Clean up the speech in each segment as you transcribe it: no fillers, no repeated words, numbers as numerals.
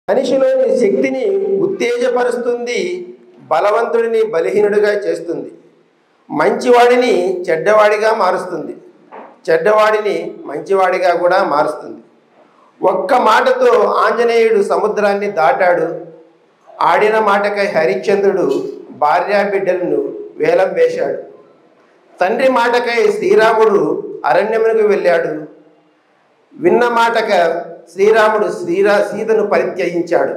మనిషిలోని శక్తిని ఉత్తేజపరుస్తుంది, బలవంతుడిని బలహీనుడిగా చేస్తుంది, మంచివాడిని చెడ్డవాడిగా మారుస్తుంది, చెడ్డవాడిని మంచివాడిగా కూడా మారుస్తుంది. ఒక్క మాటతో ఆంజనేయుడు సముద్రాన్ని దాటాడు. ఆడిన మాటకై హరిశ్చంద్రుడు భార్యా బిడ్డలను వేలం వేశాడు. తండ్రి మాటకై శ్రీరాముడు అరణ్యమునకు వెళ్ళాడు. విన్న మాటక శ్రీరాముడు సీతను పరిత్యజించాడు.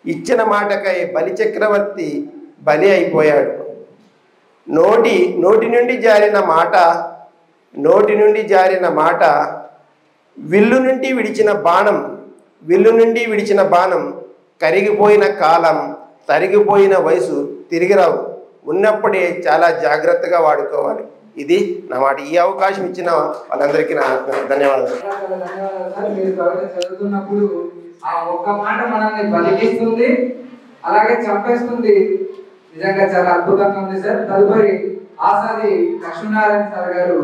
ఇచ్చిన మాటకై బలిచక్రవర్తి బలి అయిపోయాడు. నోటి నుండి జారిన మాట విల్లు నుండి విడిచిన బాణం కరిగిపోయిన కాలం, తరిగిపోయిన వయసు తిరిగిరావు. ఉన్నప్పుడే చాలా జాగ్రత్తగా వాడుకోవాలి. ఇది నా మాట. ఈ అవకాశం ఇచ్చిన వాళ్ళందరికీ నా ధన్యవాదాలు. మీరు కవిత చదువుతున్నప్పుడు ఆ ఒక్క మాట మనల్ని బలికిస్తుంది, అలాగే చంపేస్తుంది. నిజంగా చాలా అద్భుతంగా ఉంది సార్. తదుపరి ఆసాది లక్ష్మీనారాయణ సార్ గారు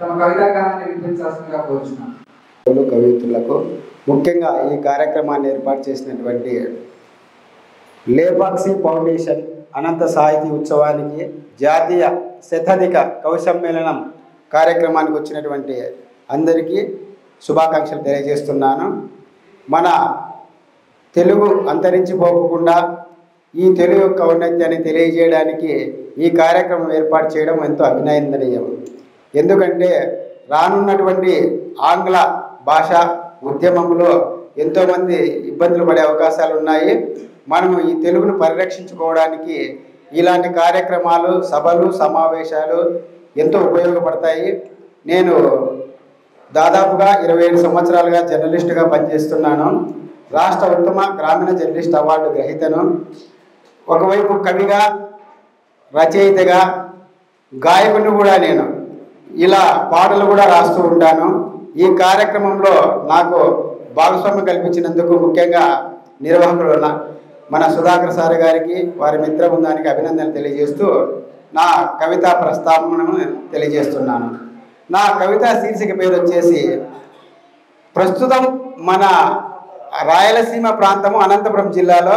తమ కవితాగానాన్ని వినిపించాల్సిందిగా కోరుచున్నాను. కవితులకు ముఖ్యంగా ఈ కార్యక్రమాన్ని ఏర్పాటు చేసినటువంటి లేపాక్షి ఫౌండేషన్ అనంత సాహితీ ఉత్సవానికి జాతీయ శతాధిక కవి సమ్మేళనం కార్యక్రమానికి వచ్చినటువంటి అందరికీ శుభాకాంక్షలు తెలియజేస్తున్నాను. మన తెలుగు అంతరించిపోకుండా ఈ తెలుగు యొక్క ఔన్నత్యాన్ని తెలియజేయడానికి ఈ కార్యక్రమం ఏర్పాటు చేయడం ఎంతో అభినందనీయం. ఎందుకంటే రానున్నటువంటి ఆంగ్ల భాష ఉద్యమంలో ఎంతోమంది ఇబ్బందులు పడే అవకాశాలు ఉన్నాయి. మనము ఈ తెలుగును పరిరక్షించుకోవడానికి ఇలాంటి కార్యక్రమాలు, సభలు, సమావేశాలు ఎంతో ఉపయోగపడతాయి. నేను దాదాపుగా 27 సంవత్సరాలుగా జర్నలిస్టుగా పనిచేస్తున్నాను. రాష్ట్ర ఉత్తమ గ్రామీణ జర్నలిస్ట్ అవార్డు గ్రహీతను. ఒకవైపు కవిగా, రచయితగా, గాయకుని కూడా నేను. ఇలా పాటలు కూడా రాస్తూ ఉంటాను. ఈ కార్యక్రమంలో నాకు భాగస్వామ్యం కల్పించినందుకు ముఖ్యంగా నిర్వాహకులు మన సుధాకర్ సార్ గారికి, వారి మిత్ర బృందానికి అభినందనలు తెలియజేస్తూ నా కవితా ప్రస్తావనను తెలియజేస్తున్నాను. నా కవితా శీర్షిక పేరు వచ్చేసి, ప్రస్తుతం మన రాయలసీమ ప్రాంతము అనంతపురం జిల్లాలో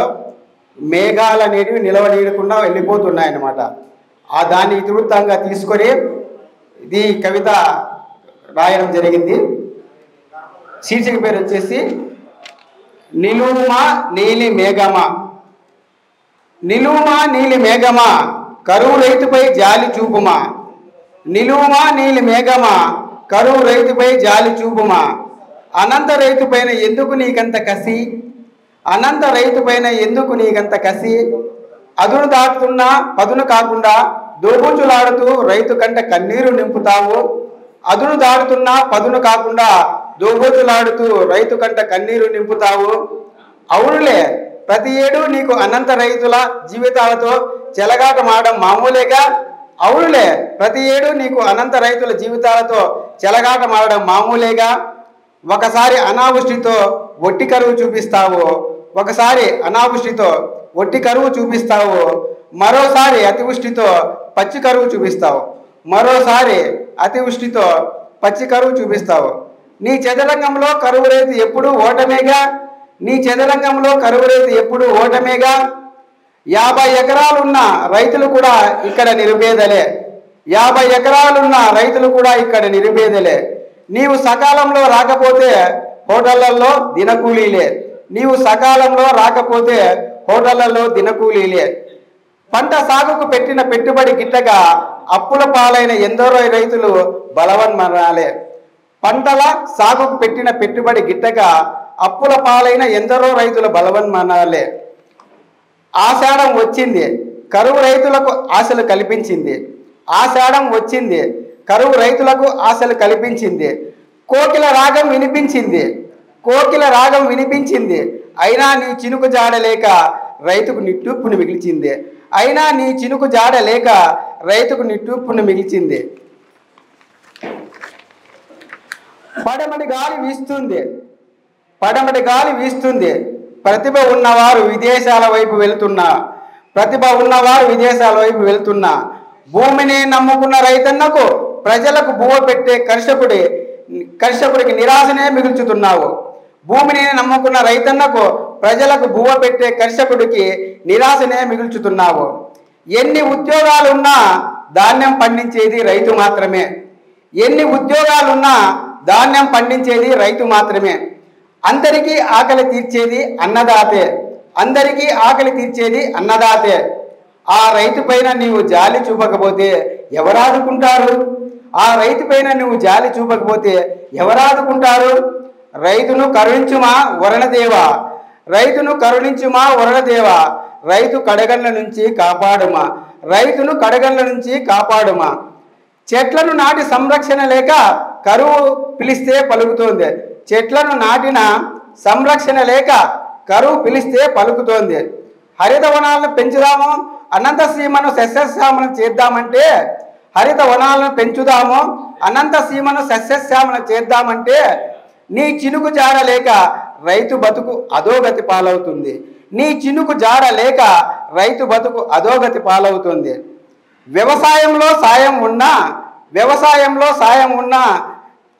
మేఘాలు అనేటివి నిలవనీయకుండా వెళ్ళిపోతున్నాయన్నమాట. దాన్ని ఇతివృత్తంగా తీసుకొని ఇది కవిత రాయడం జరిగింది. శీర్షిక పేరు వచ్చేసి నిలువుమా నీలి మేఘమా. నిలువుమా నీలి మేఘమా కరువు రైతుపై జాలి చూపుమా. నిలువుమా నీలి మేఘమా కరువు రైతుపై జాలి చూపుమా. అనంత రైతు పైన ఎందుకు నీకంత కసి, అనంత రైతు పైన ఎందుకు నీకంత కసి. అదును దాటుతున్నా పదును కాకుండా దోబూచులాడుతూ రైతు కంట కన్నీరు నింపుతావు. అదును దాటుతున్నా పదును కాకుండా దోబూచులాడుతూ రైతు కంట కన్నీరు నింపుతావు. అవునులే, ప్రతి ఏడు నీకు అనంత రైతుల జీవితాలతో చెలగాటమాడడం మామూలేగా. అవునులే, ప్రతి ఏడు నీకు అనంత రైతుల జీవితాలతో చెలగాటమాడడం మామూలేగా. ఒకసారి అనావృష్టితో ఒట్టి కరువు చూపిస్తావు, ఒకసారి అనావృష్టితో ఒట్టి కరువు చూపిస్తావు. మరోసారి అతివృష్టితో పచ్చి కరువు చూపిస్తావు, మరోసారి అతివృష్టితో పచ్చి కరువు చూపిస్తావు. నీ చదరంగంలో కరువు రైతు ఎప్పుడూ ఓటమేగా, నీ చదరంగంలో కరువు రైతు ఎప్పుడూ ఓటమేగా. 50 ఎకరాలున్న రైతులు కూడా ఇక్కడ నిరుపేదలే, 50 ఎకరాలున్న రైతులు కూడా ఇక్కడ నిరుపేదలే. నీవు సకాలంలో రాకపోతే హోటళ్లలో దినకూలీలే, నీవు సకాలంలో రాకపోతే హోటళ్లలో దినకూలీలే. పంట సాగుకు పెట్టిన పెట్టుబడి గిట్టగా అప్పుల పాలైన ఎందరో రైతులు బలవన్మరణాలే. పంటల సాగుకు పెట్టిన పెట్టుబడి గిట్టగా అప్పుల పాలైన ఎందరో రైతులు బలవన్మరణాలే. ఆషాఢం వచ్చింది, కరువు రైతులకు ఆశలు కల్పించింది. ఆషాఢం వచ్చింది, కరువు రైతులకు ఆశలు కల్పించింది. కోకిల రాగం వినిపించింది, కోకిల రాగం వినిపించింది. అయినా నీ చినుకు జాడలేక రైతుకు నిట్టూపును మిగిల్చింది, అయినా నీ చినుకు జాడలేక రైతుకు నిట్టూపును మిగిల్చింది. పడమటి గాలి వీస్తుంది, పడమటి గాలి వీస్తుంది. ప్రతిభ ఉన్నవారు విదేశాల వైపు వెళుతున్నా, ప్రతిభ ఉన్నవారు విదేశాల వైపు వెళుతున్నా. భూమిని నమ్ముకున్న రైతన్నకు ప్రజలకు బువ్వ పెట్టే కర్షకుడికి నిరాశనే మిగుల్చుతున్నావు. భూమిని నమ్ముకున్న రైతన్నకు ప్రజలకు బువ్వ పెట్టే కర్షకుడికి నిరాశనే మిగుల్చుతున్నావు. ఎన్ని ఉద్యోగాలున్నా ధాన్యం పండించేది రైతు మాత్రమే. ఎన్ని ఉద్యోగాలున్నా ధాన్యం పండించేది రైతు మాత్రమే. అందరికీ ఆకలి తీర్చేది అన్నదాతే. అందరికీ ఆకలి తీర్చేది అన్నదాతే. ఆ రైతు పైన నీవు జాలి చూపకపోతే ఎవరాదుకుంటారు? ఆ రైతు పైన నువ్వు జాలి చూపకపోతే ఎవరాదుకుంటారు? రైతును కరుణించుమా వరణదేవా, రైతును కరుణించుమా వరణదేవా, రైతు కడగండ్ల నుంచి కాపాడుమా, రైతును కడగండ్ల నుంచి కాపాడుమా. చెట్లను నాటి సంరక్షణ లేక కరువు పిలిస్తే పలుకుతోంది. చెట్లను నాటిన సంరక్షణ లేక కరువు పిలిస్తే పలుకుతోంది. హరిత వనాలను పెంచుదాము, అనంత సీమను సస్యశ్యామలం చేద్దామంటే, హరిత వనాలను పెంచుదాము, అనంత సీమను సస్యశ్యామలం చేద్దామంటే నీ చినుకు జాడ లేక రైతు బతుకు అధోగతి పాలవుతుంది. నీ చినుకు జాడ లేక రైతు బతుకు అధోగతి పాలవుతుంది. వ్యవసాయంలో సాయం ఉన్నా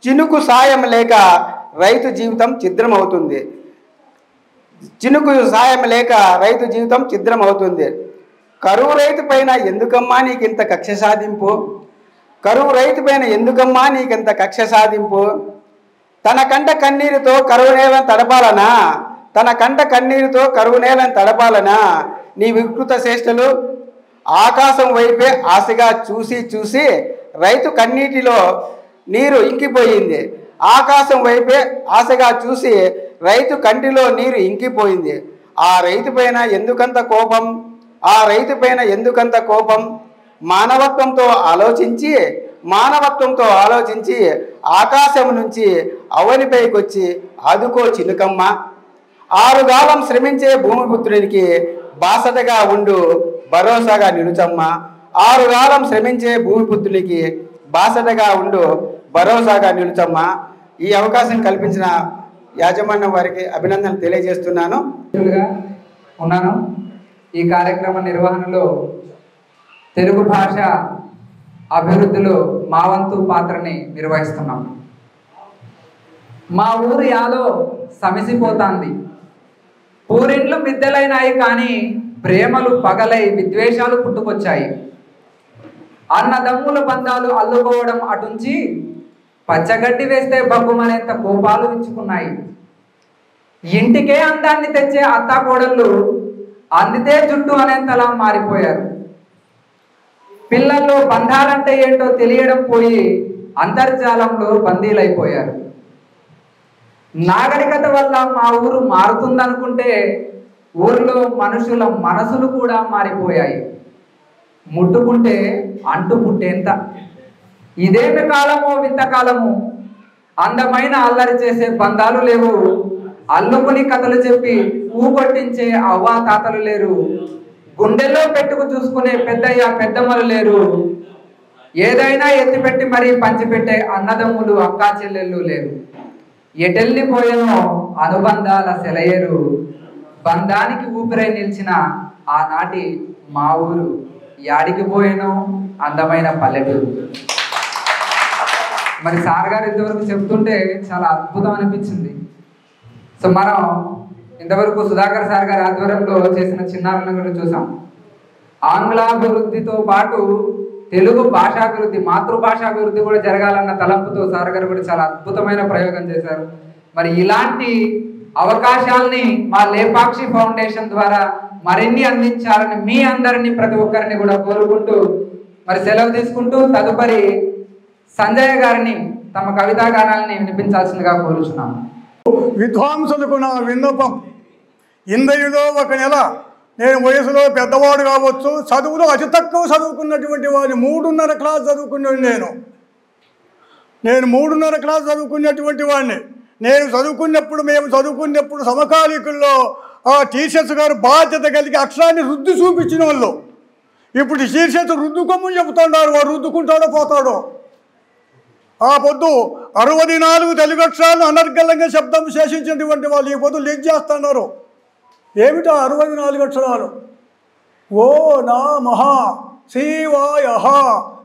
చినుకు సాయం లేక రైతు జీవితం ఛిద్రమవుతుంది. చినుకు సాయం లేక రైతు జీవితం ఛిద్రమవుతుంది. కరువు రైతు పైన ఎందుకమ్మా నీకింత కక్ష సాధింపు? కరువు రైతు పైన ఎందుకమ్మా నీకింత కక్ష సాధింపు? తన కంట కన్నీరుతో కరువు నేలను తడపాలనా? తన కంట కన్నీరుతో కరువు నేలను తడపాలనా నీ వికృత చేష్టలు? ఆకాశం వైపే ఆశగా చూసి రైతు కన్నీటిలో నీరు ఇంకిపోయింది. ఆకాశం వైపే ఆశగా చూసి రైతు కంటిలో నీరు ఇంకిపోయింది. ఆ రైతు పైన ఎందుకంత కోపం? ఆ రైతు పైన ఎందుకంత కోపం? మానవత్వంతో ఆలోచించి ఆకాశం నుంచి అవనిపైకొచ్చి ఆదుకో చినుకమ్మ. ఆరుగాలం శ్రమించే భూమిపుత్రునికి బాసటగా ఉండు భరోసాగా నిలుచమ్మ. ఆరుగాలం శ్రమించే భూమిపుత్రునికి బాసటగా ఉండు భరోసాగా నిలుచమ్మ. ఈ అవకాశం కల్పించిన యాజమాన్యం వారికి అభినందనలు తెలియజేస్తున్నాను. ఉన్నాను. ఈ కార్యక్రమ నిర్వహణలో తెలుగు భాష అభివృద్ధిలో మా వంతు పాత్రని నిర్వహిస్తున్నాం. మా ఊరు యాలో సమిసిపోతాంది, పూరిండ్లు మిద్దెలైనాయి కానీ ప్రేమలు పగలై విద్వేషాలు పుట్టుకొచ్చాయి. అన్నదమ్ముల బంధాలు అల్లుకోవడం అటుంచి పచ్చగడ్డి వేస్తే బగ్గుమనేంత కోపాలు ఇచ్చుకున్నాయి. ఇంటికే అందాన్ని తెచ్చే అత్తాకోడళ్ళు అందితే జుట్టు అనేంతలా మారిపోయారు. పిల్లల్లో బంధాలంటే ఏంటో తెలియడం పోయి అంతర్జాలంలో బందీలైపోయారు. నాగరికత వల్ల మా ఊరు మారుతుందనుకుంటే ఊరిలో మనుషుల మనసులు కూడా మారిపోయాయి. ముట్టుకుంటే అంటు పుట్టేంత. ఇదేమి కాలమో వింత కాలము. అందమైన అల్లరి చేసే బంధాలు లేవు. అల్లుకుని కథలు చెప్పి ఊకొట్టించే అవ్వా తాతలు లేరు. గుండెల్లో పెట్టుకు చూసుకునే పెద్దయ్య పెద్దమ్మలు లేరు. ఏదైనా ఎత్తిపెట్టి మరీ పంచిపెట్టే అన్నదమ్ములు అక్కా చెల్లెళ్ళు లేరు. ఎటెళ్ళిపోయేనో అనుబంధాల సెలయేరు. బంధానికి ఊపిరై నిలిచిన ఆనాటి మా ఊరు యాడికి పోయేనో అందమైన పల్లెటూరు. మరి సార్ గారు ఇంతవరకు చెప్తుంటే చాలా అద్భుతం అనిపించింది. సో మనం ఇంతవరకు సుధాకర్ సార్ గారి ఆధ్వర్యంలో చేసిన చిన్నారులను కూడా చూసాం. ఆంగ్లాభివృద్ధితో పాటు తెలుగు భాషాభివృద్ధి, మాతృభాషాభివృద్ధి కూడా జరగాలన్న తలంపుతో సార్ గారు కూడా చాలా అద్భుతమైన ప్రయోగం చేశారు. మరి ఇలాంటి అవకాశాలని మా లేపాక్షి ఫౌండేషన్ ద్వారా మరిన్ని అందించాలని మీ అందరినీ ప్రతి ఒక్కరిని కూడా కోరుకుంటూ మరి సెలవు తీసుకుంటూ తదుపరి సంజయ్ గారిని తమ కవితా గానాలని వినిపించాల్సిందిగా కోరుచున్నాము. విద్వాంసులకు నా విన్నపం, ఇందయులో ఒక నెల నేను వయసులో పెద్దవాడు కావచ్చు, చదువులో అతి తక్కువ చదువుకున్నటువంటి వాడిని, 3.5 క్లాస్ చదువుకున్నాను. నేను 3.5 క్లాస్ చదువుకున్నటువంటి వాడిని. మేము చదువుకున్నప్పుడు సమకాలీకుల్లో ఆ టీచర్స్ గారు బాధ్యత కలిగి అక్షరాన్ని రుద్దు చూపించిన వాళ్ళు. ఇప్పుడు టీచర్స్ రుద్దుకోమని చెబుతున్నారు. వాడు రుద్దుకుంటాడో పోతాడో. ఆ పొద్దు 64 తెలుగు అక్షరాలను అనర్గళంగా శబ్దం శేషించినటువంటి వాళ్ళు ఈ పొద్దు లీడ్ చేస్తున్నారు. ఏమిటా 64 అక్షరాలు? ఓ నా మహా శివాయ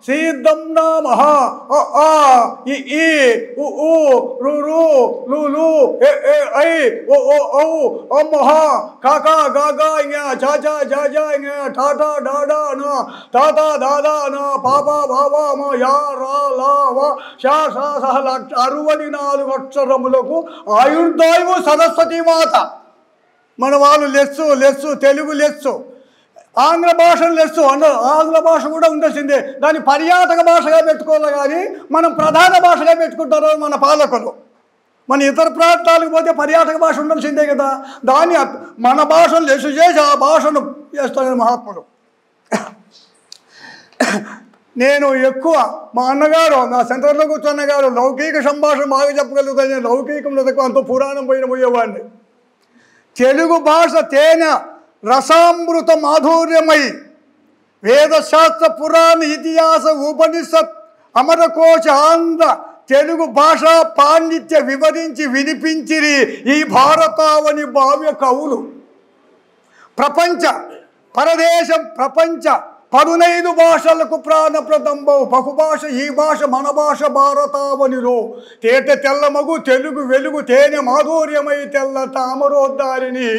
సిద్ధం నమః అ ఆ ఇ ఈ ఉ ఊ రు రు లు లు ఏ ఏ ఐ ఓ ఓ ఔ అమ్మః కా కా గా గా ఞ చ చ జ జ ఞ ఠ ఠ డ డ న త త ద ద న ప ప భ వ మ యా ర ల వ శ స స 64 అక్షరములకు ఆయుర్దాయము సరస్వతి మాత. మన వాళ్ళు లెస్సు తెలుగు లెస్సు, ఆంగ్ల భాషను లెస్సు అన్నారు. ఆంగ్ల భాష కూడా ఉండాల్సిందే, దాన్ని పర్యాటక భాషగా పెట్టుకోవాలి కానీ మనం ప్రధాన భాషగా పెట్టుకుంటారు మన పాలకులు. మన ఇతర ప్రాంతాలకు పోతే పర్యాటక భాష ఉండాల్సిందే కదా, దాన్ని మన భాషను లెస్సు చేసి ఆ భాషను చేస్తాను మహాత్ములు. నేను ఎక్కువ మా అన్నగారు నా సెంటర్లో కూర్చున్న గారు లౌకిక సంభాషణ బాగా చెప్పగలుగుతాను. నేను లౌకికంలో తక్కువ అంత పురాణం పోయేవాడిని. తెలుగు భాష తేనె రసామృత మాధుర్యమై వేదశాస్త్ర పురాణ ఇతిహాస ఉపనిషత్ అమరకోశ ఆంధ్ర తెలుగు భాషా పాండిత్య వివరించి వినిపించిరి ఈ భారతావని భావ్య కవులు. ప్రపంచ 15 భాషలకు ప్రాణప్రదంబవు బహుభాష ఈ భాష మన భాష భారతావనిలో తేట తెల్లమగు తెలుగు వెలుగు తేనె మాధుర్యమై తెల్ల తామరోద్దారిని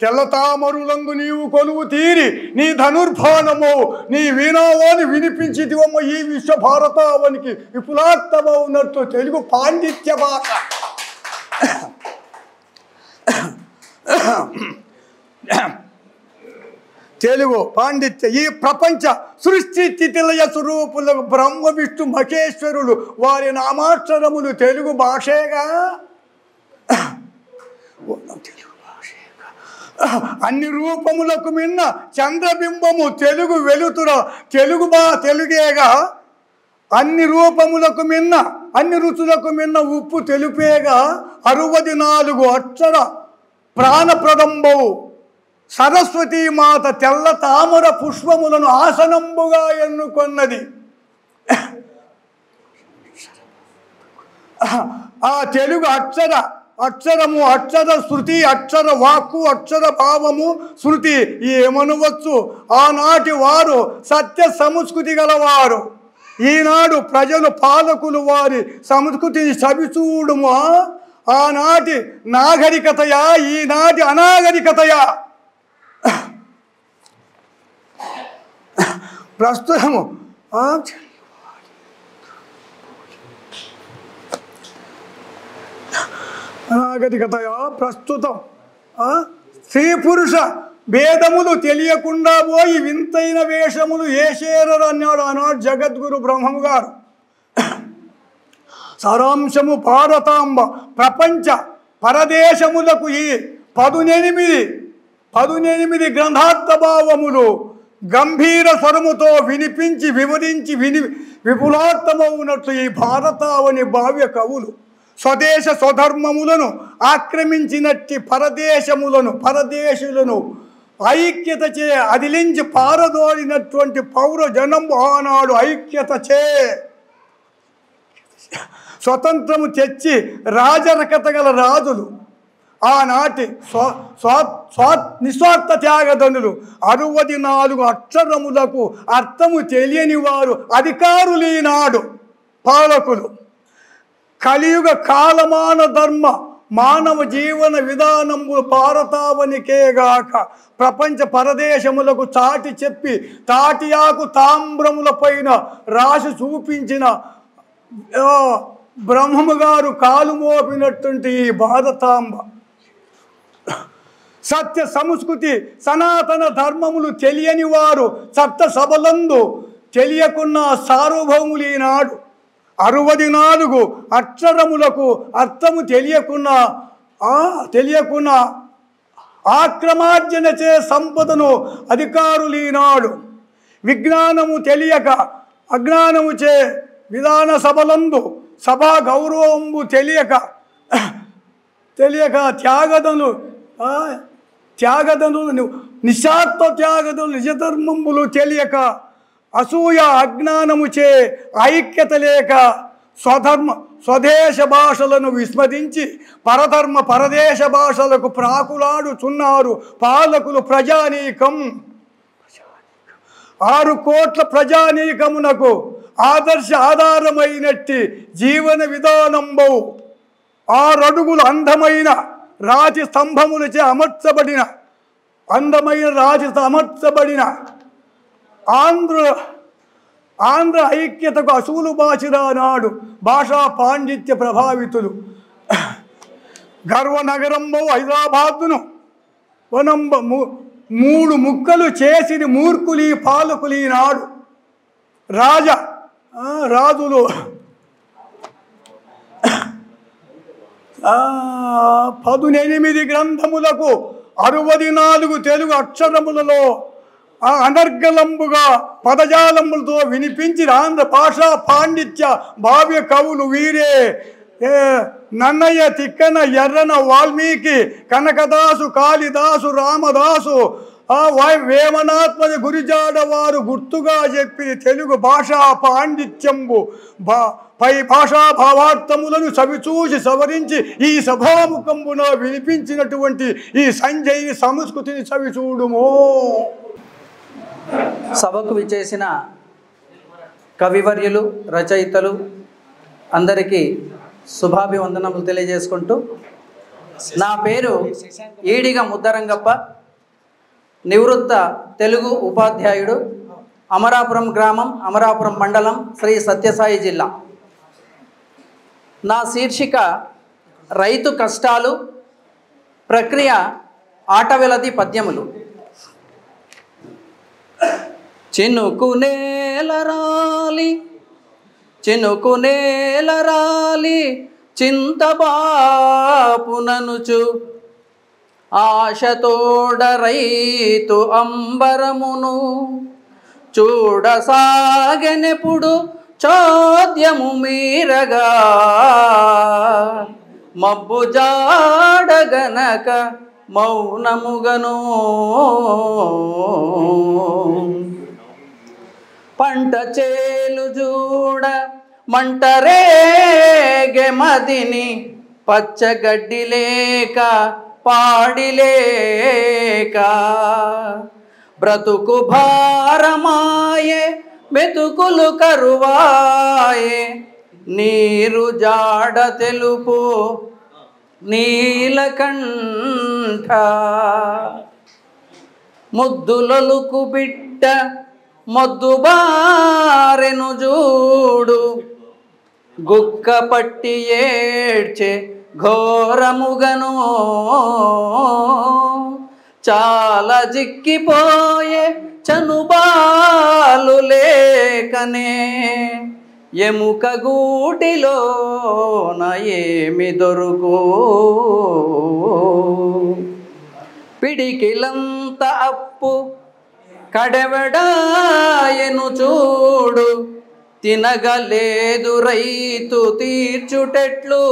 తెల్ల తామరులందు నీవు కొలువు తీరి నీ ధనుర్భానము నీ వీణావాని వినిపించిదివమ్మ ఈ విశ్వ భారతావనికి విపులాత్తమవునట్టు తెలుగు పాండిత్య భాష. తెలుగు పాండిత్య ఈ ప్రపంచ సృష్టి స్థితిలయ స్వరూపులకు బ్రహ్మ విష్ణు మహేశ్వరులు వారి నామాక్షరములు తెలుగు భాషేగా. అన్ని రూపములకు మిన్న చంద్రబింబము తెలుగు వెలుతుర తెలుగేగా. అన్ని రూపములకు మిన్న అన్ని రుచులకు మిన్న ఉప్పు తెలుపేగా. 64 అక్షర ప్రాణప్రదంబవు సరస్వతీ మాత తెల్ల తామర పుష్పములను ఆసనంబుగా ఎన్నుకొన్నది. ఆ తెలుగు అక్షరము అక్షర శృతి అక్షర వాక్కు అక్షర భావము శృతి ఏమనవచ్చు. ఆనాటి వారు సత్య సంస్కృతి గలవారు. ఈనాడు ప్రజలు పాలకులు వారి సంస్కృతిని చవిచూడుము. ఆనాటి నాగరికతయా ఈనాటి అనాగరికతయా. ప్రస్తుతము అనాగరికతయా ప్రస్తుతం స్త్రీ పురుష భేదములు తెలియకుండా పోయి వింతైన వేషములు ఏషేరరు అన్నాడు ఆనాడు జగద్గురు బ్రహ్మము గారు. సారాంశము భారతాంబ ప్రపంచ పరదేశములకు ఈ 18 గ్రంథార్థ భావములు గంభీర స్వరముతో వినిపించి వివరించి విపులార్థమవునట్లు ఈ భారతావని భావ్య కవులు స్వదేశ స్వధర్మములను ఆక్రమించినట్టి పరదేశులను ఐక్యత చే అదిలించి పారదోడినటువంటి పౌర జనం ఆనాడు ఐక్యత చే స్వతంత్రము తెచ్చి రాజరకత గల రాజులు ఆనాటి నిస్వార్థ త్యాగధనులు 64 అక్షరములకు అర్థము తెలియని వారు అధికారులీనాడు పాలకులు. కలియుగ కాలమాన ధర్మ మానవ జీవన విధానము భారతావనికేగాక ప్రపంచ పరదేశములకు చాటి చెప్పి తాటియాకు తామ్రముల పైన రాసి చూపించిన బ్రహ్మము గారు కాలు మోపినటువంటి ఈ భారతాంబ సత్య సంస్కృతి సనాతన ధర్మములు తెలియని వారు చట్ట సభలందు తెలియకున్న సార్వభౌములు ఈనాడు 64 అక్షరములకు అర్థము తెలియకున్న ఆక్రమార్జన చే సంపదను అధికారులీనాడు. విజ్ఞానము తెలియక అజ్ఞానము చే విధాన సభలందు సభా గౌరవము తెలియక త్యాగదనులు నిస్వార్థ త్యాగదనులు నిజధర్మములు తెలియక అసూయ అజ్ఞానము చే ఐక్యత లేక స్వదేశ భాషలను విస్మరించి పరదేశ భాషలకు ప్రాకులాడుచున్నారు పాలకులు ప్రజానీకం. 6 కోట్ల ప్రజానీకమునకు ఆదర్శ ఆధారమైనట్టి జీవన విధానంబౌ 6 అడుగుల అందమైన రాతి స్తంభములచే అమర్చబడిన ఆంధ్ర ఐక్యతకు అసూలు బాచిరా నాడు భాషా పాండిత్య ప్రభావితులు. గర్వనగరంబౌ హైదరాబాదును 3 ముక్కలు చేసిన మూర్ఖులీ పాలకులీ నాడు రాజులు 18 గ్రంథములకు 64 తెలుగు అక్షరములలో అనర్గళంబుగా పదజాలములతో వినిపించి ఆంధ్ర భాషా పాండిత్య భావ్య కవులు వీరే. నన్నయ్య, తిక్కన, ఎర్రన, వాల్మీకి, కనకదాసు, కాళిదాసు, రామదాసు, వేమనాత్మజ గురిజాడవారు గుర్తుగా చెప్పి తెలుగు భాషా పాండిత్యంబు పై భాషా భావార్థములను సవిచూసి సవరించి ఈ సభాముఖంబున వినిపించినటువంటి ఈ సంజయ్ సంస్కృతిని సవిచూడుమో. సభకు విచ్చేసిన కవివర్యులు, రచయితలు అందరికీ శుభాభివందనములు తెలియజేసుకుంటూ, నా పేరు ఈడిగ ముద్దరంగప్ప, నివృత్త తెలుగు ఉపాధ్యాయుడు, అమరాపురం గ్రామం, అమరాపురం మండలం, శ్రీ సత్యసాయి జిల్లా. నా శీర్షిక రైతు కష్టాలు, ప్రక్రియ ఆటవెలది పద్యములు. చినుకు నేలరాలి చింతబాపుననుచు ఆశతోడ రైతు అంబరమును చూడసాగెనెప్పుడు చోద్యము మీరగా మబ్బు జాడగనక మౌనముగను పంట చేలు చూడ మంటరేగె మదిని పచ్చగడ్డి లేక పాడిలేక బ్రతుకు భారమాయే మెతుకులు కరువాయే నీరు జాడ తెలుపు నీలకంఠ ముద్దులొలుకు బిడ్డ మొద్దుబారెను జూడు గుక్క పట్టి ఏడ్చే ఘోరముగను చాలా జిక్కిపోయే చనుబాలు లేకనే ఎముక గూటిలోన ఏమి దొరుకు పిడికిలంత అప్పు కడెవడాయను చూడు తినగలేదు రైతు తీర్చుటెట్లు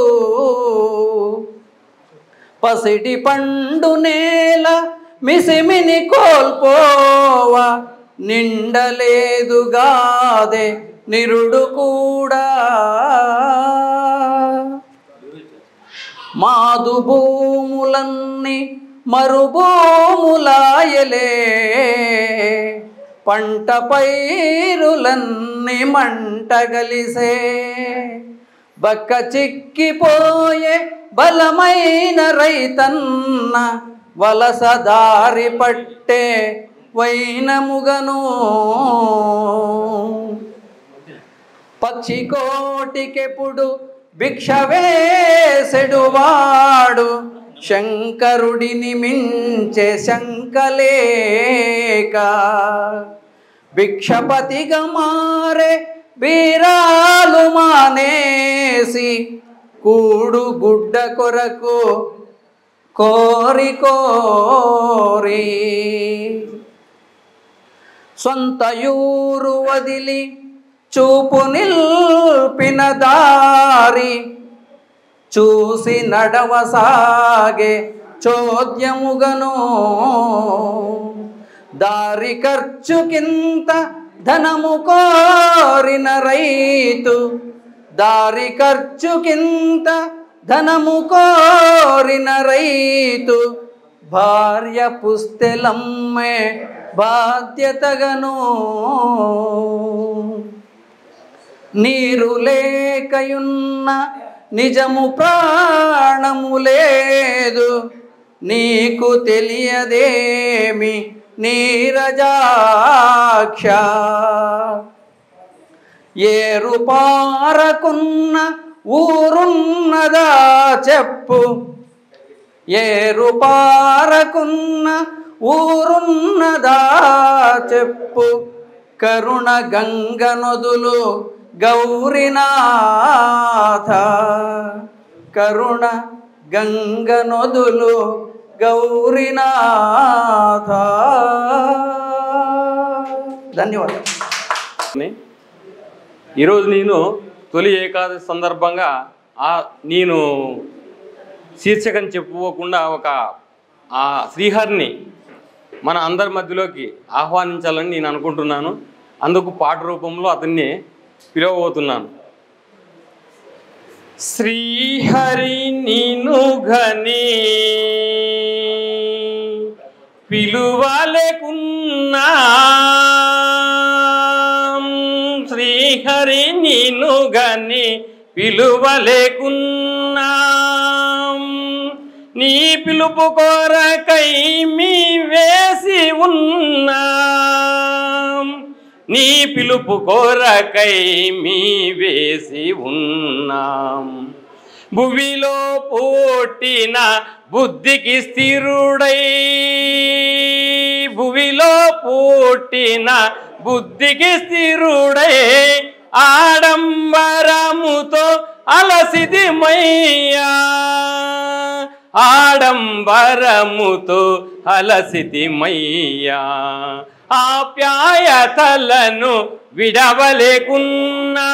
పసిడి పండు నేల మిసిమిని కోల్పోవ నిండలేదుగాదే నిరుడు కూడా మాదు భూములన్నీ మరుభూములాయలే పంట పైరులన్నీ మంటగలిసే బక్క చిక్కిపోయే బలమైన రైతన్న వలసదారి పట్టే వైనముగను పక్షి కోటికెప్పుడు భిక్ష వేసెడువాడు శంకరుడిని మించే శంకలేక భిక్షపతిగా మారే బీరాలు మానేసి కూడు గుడ్డ కొరకు కోరి కోరి సొంత యూరు వదిలి చూపు నిల్పిన దారి చూసి నడవసాగే చోద్యముగను దారి ఖర్చుకింత ధనము కోరిన రైతు దారి ఖర్చుకింత ధనము కోరిన రైతు భార్య పుస్తెలమ్మే బాధ్యతగను నీరు లేకయున్న నిజము ప్రాణము లేదు నీకు తెలియదేమి నీరజాక్ష ఏరు పారకున్న ఊరున్నదా చెప్పు ఏరు పారకున్న ఊరున్నదా చెప్పు కరుణ గంగ నదులు గౌరీనాథ కరుణ గంగ నదులు గౌరీనాథ. ధన్యవాదాలు. ఈరోజు నేను తొలి ఏకాదశి సందర్భంగా నేను శీర్షకని చెప్పుకోకుండా ఆ శ్రీహరిని మన అందరి మధ్యలోకి ఆహ్వానించాలని నేను అనుకుంటున్నాను. అందుకు పాట రూపంలో అతన్ని పిలవబోతున్నాను. శ్రీహరి నిను ఘని పిలువలేకున్నా శ్రీహరి నిను ఘని పిలువలేకున్నా నీ పిలుపు కోరకై మీ వేసి ఉన్నా నీ పిలుపు కోరకై మీ వేసి ఉన్నాం భువిలో పుట్టిన బుద్ధికి స్థిరుడై భువిలో పుట్టిన బుద్ధికి స్థిరుడై ఆడంబరముతో అలసితిమయ్యా ఆడంబరముతో అలసితిమయ్యా ఆప్యాయతలను విడవలేకున్నా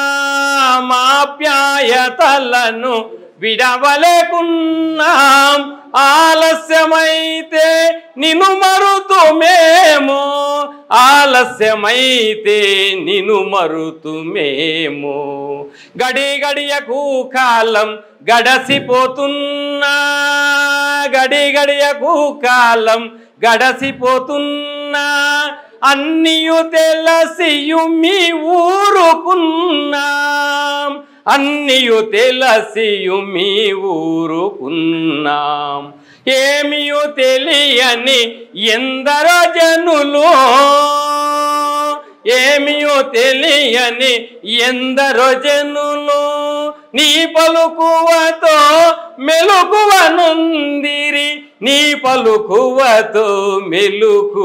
మాప్యాయతలను విడవలేకున్నాం ఆలస్యమైతే నిన్ను మరుతుమేమో ఆలస్యమైతే నిన్ను మరుతుమేమో గడి గడియకు కాలం గడసిపోతున్నా గడి గడియకు కాలం గడసిపోతున్నా అన్నియు తెలసియు మీ ఊరుకున్నాం అన్నియు తెలసియు మీ ఊరుకున్నాం ఏమియు తెలియని ఎందరో జనులు ఏమియో తెలియని ఎందరో జనులు నీ పలుకువతో మెలుకువనుందిరి నీ పలుకువతో మెలుకువనుందిరి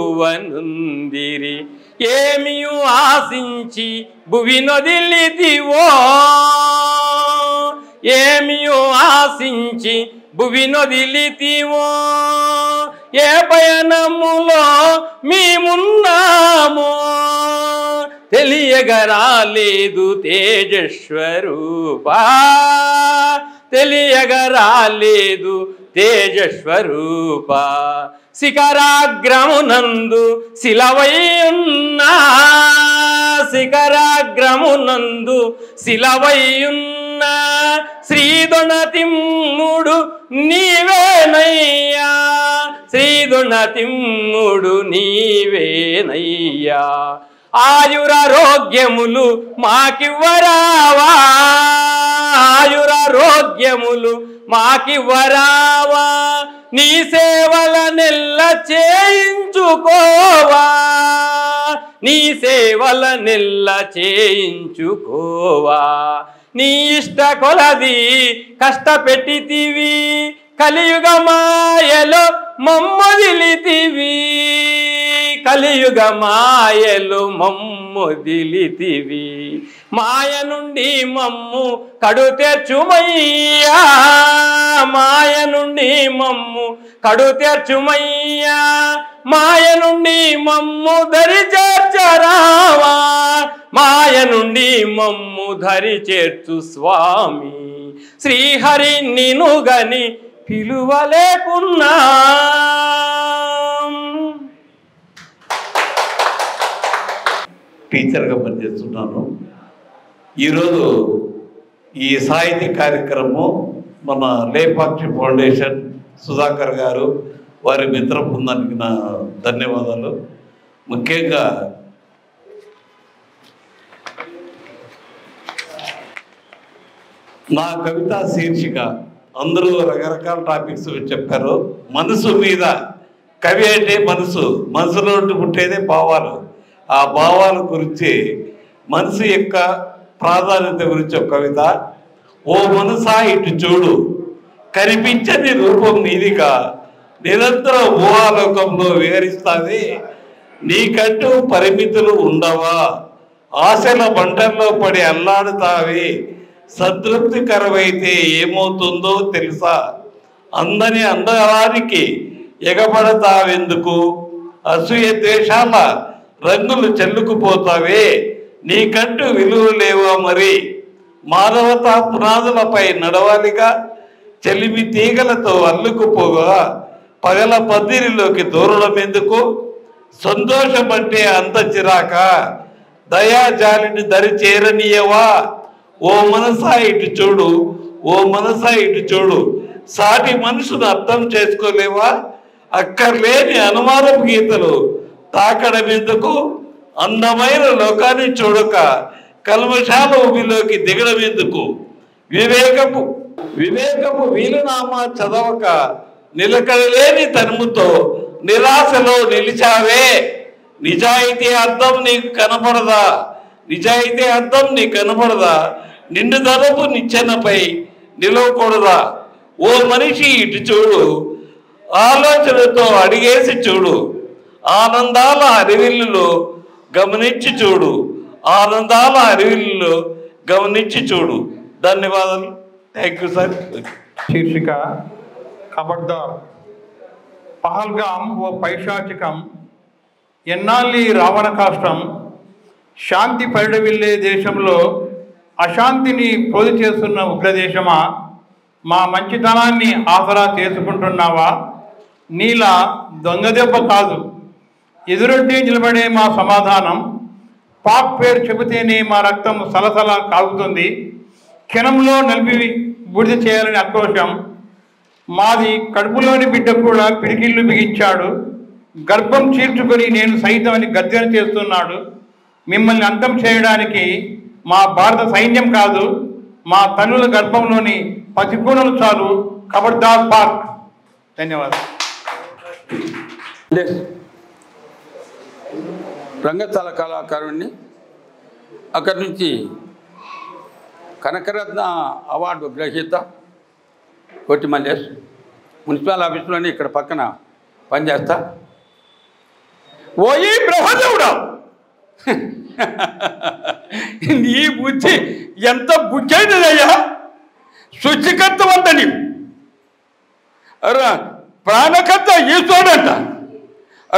ఏమియు ఆశించి భువి నొదిలితివో ఏమియు ఆశించి భువి నొదిలితివో ఏ పయనములో మేమున్నామో తెలియగరాలేదు తేజస్వరూపా తెలియగరాలేదు తేజస్వరూపా శిఖరాగ్రమునందు శిలవై ఉన్నా శిఖరాగ్రమునందు శిలవై ఉన్నా శ్రీదొణతిమ్ముడు నీవేనయ్యా శ్రీదొణతిమ్ముడు నీవేనయ్యా ఆయురారోగ్యములు మాకివ్వరావా ఆయురారోగ్యములు మాకివ్వరావా నీ సేవల నెల్ల చేయించుకోవా నీ సేవల నెల్ల చేయించుకోవా నీ ఇష్ట కొలది కష్టపెట్టితివి కలియుగ మాయలో మమ్మొదిలితివి కలియుగ మాయలు మమ్మొదిలితివి మాయ నుండి మమ్ము కడు తెర్చుమయ్యా మాయ నుండి మమ్ము కడు తెర్చుమయ్యా మాయ నుండి మమ్ము ధరి చేర్చరావా మాయ నుండి మమ్ము ధరి చేర్చు స్వామి శ్రీహరి నిను గని పిలువలేకున్నా టీచర్గా పనిచేస్తున్నాను. ఈరోజు ఈ సాహితీ కార్యక్రమం మన లేపాక్షి ఫౌండేషన్ సుధాకర్ గారు వారి మిత్ర బృందానికి నా ధన్యవాదాలు. ముఖ్యంగా నా కవిత శీర్షిక అందరూ రకరకాల టాపిక్స్ చెప్పారు. మనసు మీద, కవి అంటే మనసులో పుట్టేదే భావాలు. ఆ భావాల గురించి, మనసు యొక్క ప్రాధాన్యత గురించి ఒక కవిత. ఓ మనసా ఇటు చూడు, కనిపించని రూపం నీదిగా, నిరంతరం ఊహాలోకంలో విహరిస్తావే, నీకంటూ పరిమితులు ఉండవా, ఆశల బంటల్లో పడి అల్లాడుతావే, సంతృప్తికరమైతే ఏమవుతుందో తెలుసా, అందని అందడానికి ఎగబడతావెందుకు, అసూయ ద్వేషాల రంగులు చెల్లుకుపోతావే, నీకంటూ విలువ లేవా మరి, మానవతా పునాదులపై నడవాలిగా, చెలిమి తీగలతో అల్లుకుపోగా పగల పద్దిరిలోకి దూరడం ఎందుకు, సంతోషం అంటే అంత చిరాక, దయాజాలిని దరి చేరనీయవా, ఓ మనసా ఇటు చూడు, ఓ మనసా ఇటు చూడు, సాటి మనుషును అర్థం చేసుకోలేవా, అక్కర్లేని అనుమానపు గీతలు తాకడం ఎందుకు, అందమైన లోకాన్ని చూడక కల్మషాల ఊబిలోకి దిగడం ఎందుకు, వివేకపు వీలునామా చదవక నిలకడలేని తనుముతో నిరాశలో నిలిచావే, నిజాయితీ అర్థం నీకు కనపడదా, నిజాయితీ అర్థం నీకు కనపడదా, నిండు ధరపు నిచ్చెనపై నిలవకూడదా, ఓ మనిషి ఇటు చూడు, ఆలోచనతో అడిగేసి చూడు, ఆనందాల అరివిల్లులో గమనించి చూడు, ఆనందాల అరివిల్లులో గమనించి చూడు. ధన్యవాదాలు. Thank you sir. శీర్షిక ఖబర్దార్. పహల్గాం ఓ పైశాచికం, ఎన్నాళ్ళీ రావణ కాష్టం, శాంతి పరిడవిల్లే దేశంలో అశాంతిని పోదు చేస్తున్న ఉగ్రదేశమా, మా మంచితనాన్ని ఆసరా చేసుకుంటున్నావా, నీలా దొంగదెబ్బ కాదు ఎదురొడ్డి నిలబడే మా సమాధానం, పాక్ పేరు చెబితేనే మా రక్తం సలసల కాగుతుంది, క్షణంలో నలిపి బూడిద చేయాలని ఆక్రోశం, మాది కడుపులోని బిడ్డ కూడా పిడికిళ్ళు బిగించాడు, గర్భం చీల్చుకొని నేను సైతం అని గర్జన చేస్తున్నాడు, మిమ్మల్ని అంతం చేయడానికి మా భారత సైన్యం కాదు, మా తల్లుల గర్భంలోని పసికూనలు చాలు. ఖబర్దార్ పాక్. ధన్యవాదాలు. రంగస్థల కళాకారుణ్ణి, అక్కడి నుంచి కనకరత్న అవార్డు గ్రహీత కోటి మల్లేష్, మున్సిపల్ ఆఫీసులోనే ఇక్కడ పక్కన పనిచేస్తా. ఓయి బ్రహ్మదేవుడా, నీ బుద్ధి ఎంత బుద్ధైనదయ్యా, శుచికర్తవంత నీవు, ప్రాణకర్త ఈశ్వరుడంట,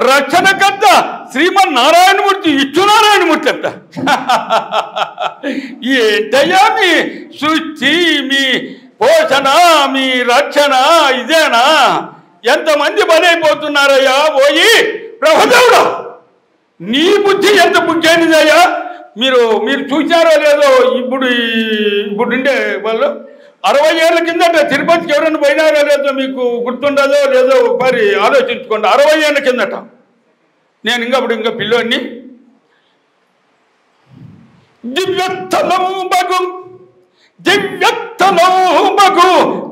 రక్షణకర్త శ్రీమన్నారాయణమూర్తి ఇచ్చునారాయణమూర్తి అంట. ఏంటయ్యా మీ సృష్టి, మీ పోషణ, మీ రక్షణ ఇదేనా? ఎంతమంది బలైపోతున్నారయ్యా. ఓయి బ్రహ్మదేవుడా, నీ బుద్ధి ఎంత బుద్ధైనదయ్యా. మీరు చూశారో లేదో, ఇప్పుడుండే వాళ్ళు 60 ఏళ్ళ కిందట తిరుపతికి ఎవరైనా పోయినారో లేదో మీకు గుర్తుండదో లేదో మరి ఆలోచించుకోండి. 60 ఏళ్ళ కిందట నేను ఇంకా పిల్లోడిని. దివ్యత్తలము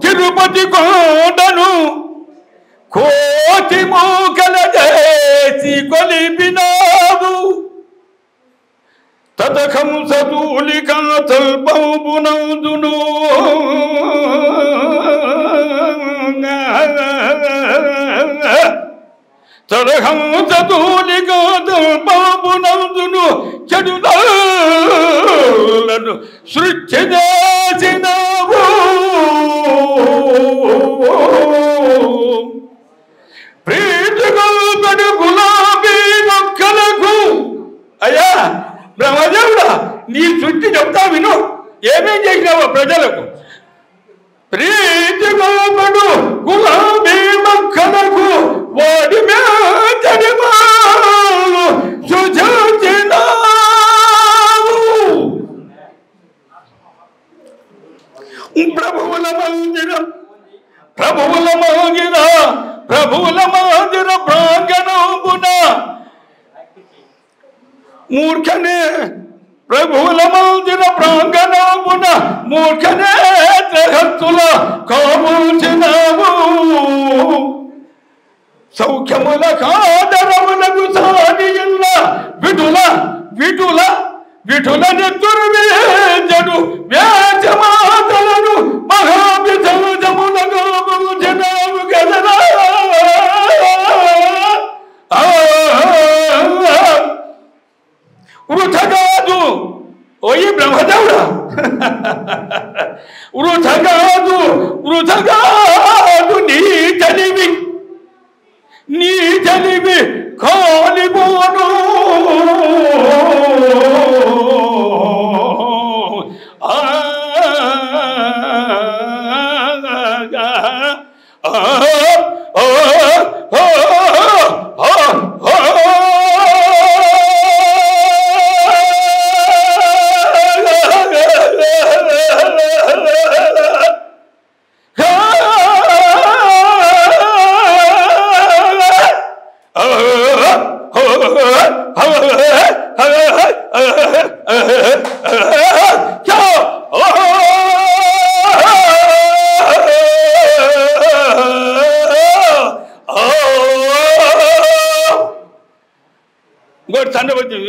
తిరుపతి కోటను కోటి మూకల చేసి కొలిపినావు, తదకంసూలిక తల్పమునందును తదకంసూలిక తల్పమునందును చెడులను సృష్టి చేసినావు, ప్రీతిగల్పడు గులాబీ మొక్కలకు. అయ్యా బ్రహ్మదేవుడా, నీ సృష్టి చెప్తా విను, ఏమేం చేసినావో ప్రజలకు. ప్రీతిగల్పడు గులాబీ మొక్కలకు వాడి మేలు సుజాచినావు, ప్రభువుల మందిరం ప్రభువుల మందిర మూర్ఖనే ప్రభువుల మందిర ప్రాంగణమున మూర్ఖనే త్రహత్తుల కాబూచినావు సౌఖ్యముల కాదరములకు సానియున్న విఠుల నెత్తురువేజడు వ్యాజమాతలను మహాభిజములకు జనావు గదరా వృథగాదు ఓయి బ్రహ్మదేవుడా వృథగాదు నీ తెలివి కాలిపోను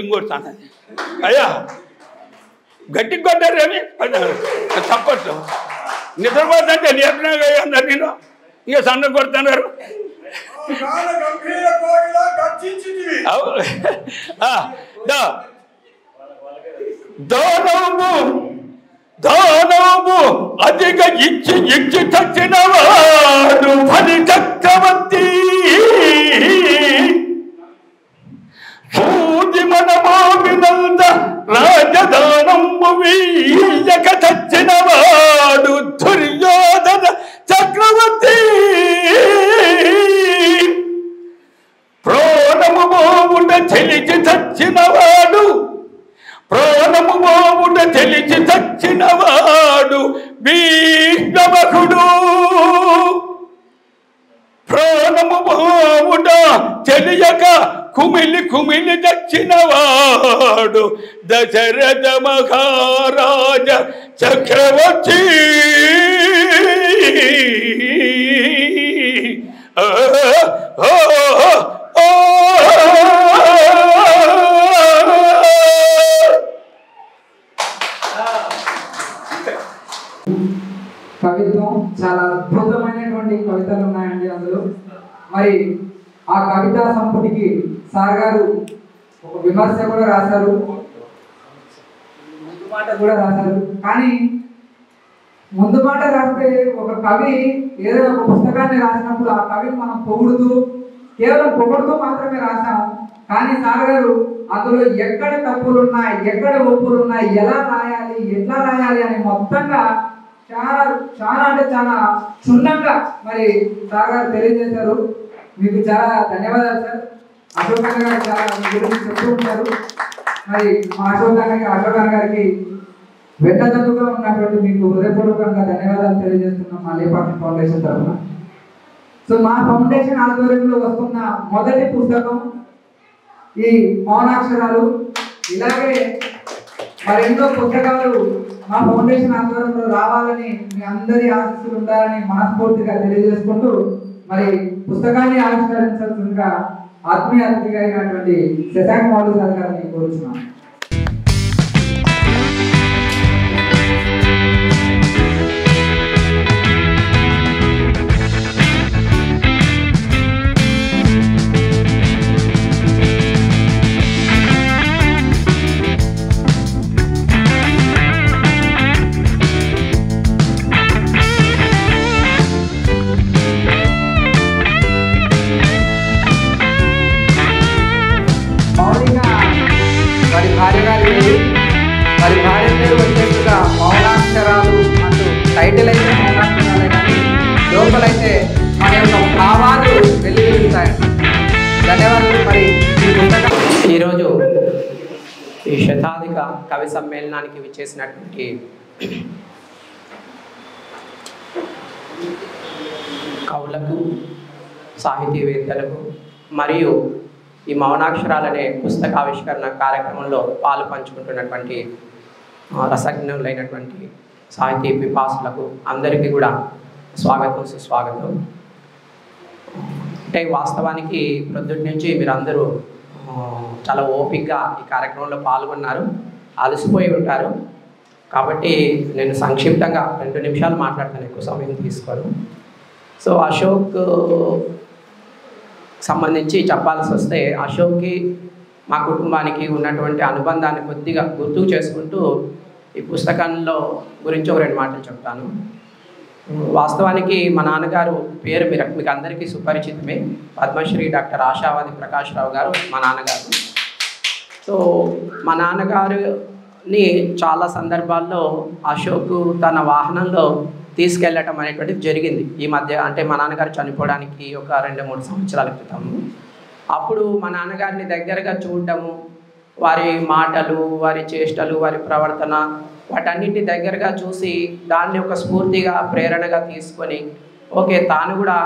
ఇంకోటి తండ అయ్యా గట్టికి కొట్టారు అని తప్పచ్చు నిద్రపోతుంటే నేర్పినారు నేను ఇంకా సన్న కొడుతున్నారు దానము అధిక ఇచ్చి చచ్చిన వాడు ఫలి చక్రవర్తి సూది మనమామినంద రాజధానము వీయక చచ్చిన వాడు దుర్యోధన చక్రవర్తి ప్రాణము బావుండ చెలిచి చచ్చినవాడు భీష్మకుడు ప్రాణము బావుండ తెలియక కుమిలి దచ్చినవాడు దశరథ మహారాజ చక్రవర్తి కవిత్వం చాలా అద్భుతమైనటువంటి కవితలు ఉన్నాయండి అందులో. మరి ఆ కవితా సంపుటికి సార్ గారు ఒక విమర్శ కూడా రాశారు, ముందు మాట కూడా రాశారు. కానీ ముందు మాట రాస్తే ఒక కవి ఏదైనా ఒక పుస్తకాన్ని రాసినప్పుడు ఆ కవిని మనం కేవలం పొగుడుతూ మాత్రమే రాసాం. కానీ సార్ గారు అందులో ఎక్కడ తప్పులున్నాయి, ఎక్కడ ఒప్పులున్నాయి, ఎలా రాయాలి, ఎట్లా రాయాలి అని మొత్తంగా చాలా అంటే చాలా క్షుణ్ణంగా మరి సార్ గారు తెలియజేశారు. మీకు చాలా ధన్యవాదాలు సార్. అశోక్ అన్న గారు చాలా మీ గురించి చెప్తూ ఉంటారు. మరి మా అశోక్ అన్న గారికి వెంటదన్నుగా ఉన్నటువంటి మీకు హృదయపూర్వకంగా ధన్యవాదాలు తెలియజేస్తున్నాం మా లేపాక్షి ఫౌండేషన్ తరఫున. సో మా ఫౌండేషన్ ఆధ్వర్యంలో వస్తున్న మొదటి పుస్తకం ఈ మౌనాక్షరాలు. ఇలాగే మరెన్నో పుస్తకాలు మా ఫౌండేషన్ ఆధ్వర్యంలో రావాలని మీ అందరి ఆశీస్సులు ఉండాలని మనస్ఫూర్తిగా తెలియజేసుకుంటూ మరి పుస్తకాన్ని ఆవిష్కరించాల్సిందిగా ఆత్మీయ అతిథిగా అయినటువంటి శశాంక్ మౌలి సార్ గారిని కోరుచున్నాను. మరి భార్య పేరు వచ్చేట్టుగా మౌనాక్షరాలు అంటూ టైటిల్ అయితే మౌనాక్షరాలే, కానీ లోపలైతే మన యొక్క భావాలు వెలువెలుగుతాయి. ధన్యవాదాలు. మరి ఈరోజు ఈ శతాధిక కవి సమ్మేళనానికి విచ్చేసినటువంటి కవులకు, సాహితీవేత్తలకు మరియు ఈ మౌనాక్షరాలనే పుస్తకావిష్కరణ కార్యక్రమంలో పాలు పంచుకుంటున్నటువంటి రసజ్ఞులైనటువంటి సాహితీ పిపాసులకు అందరికీ కూడా స్వాగతం సుస్వాగతం. అంటే వాస్తవానికి ప్రొద్దుటి నుంచి మీరు అందరూ చాలా ఓపికగా ఈ కార్యక్రమంలో పాల్గొన్నారు, అలసిపోయి ఉంటారు. కాబట్టి నేను సంక్షిప్తంగా 2 నిమిషాలు మాట్లాడతాను, ఎక్కువ సమయం తీసుకోను. సో అశోక్ సంబంధించి చెప్పాల్సి వస్తే, అశోక్కి మా కుటుంబానికి ఉన్నటువంటి అనుబంధాన్ని కొద్దిగా గుర్తు చేసుకుంటూ ఈ పుస్తకంలో గురించి ఒక 2 మాటలు చెప్తాను. వాస్తవానికి మా నాన్నగారు పేరు మీకు అందరికీ సుపరిచితమే, పద్మశ్రీ డాక్టర్ ఆశావాది ప్రకాష్ రావు గారు మా నాన్నగారు. సో మా నాన్నగారుని చాలా సందర్భాల్లో అశోక్ తన వాహనంలో తీసుకెళ్ళటం అనేటువంటిది జరిగింది. ఈ మధ్య అంటే మా నాన్నగారు చనిపోవడానికి ఒక 2-3 సంవత్సరాల క్రితం. అప్పుడు మా నాన్నగారిని దగ్గరగా చూడటము, వారి మాటలు, వారి చేష్టలు, వారి ప్రవర్తన, వాటన్నింటి దగ్గరగా చూసి దాన్ని ఒక స్ఫూర్తిగా ప్రేరణగా తీసుకొని ఓకే తాను కూడా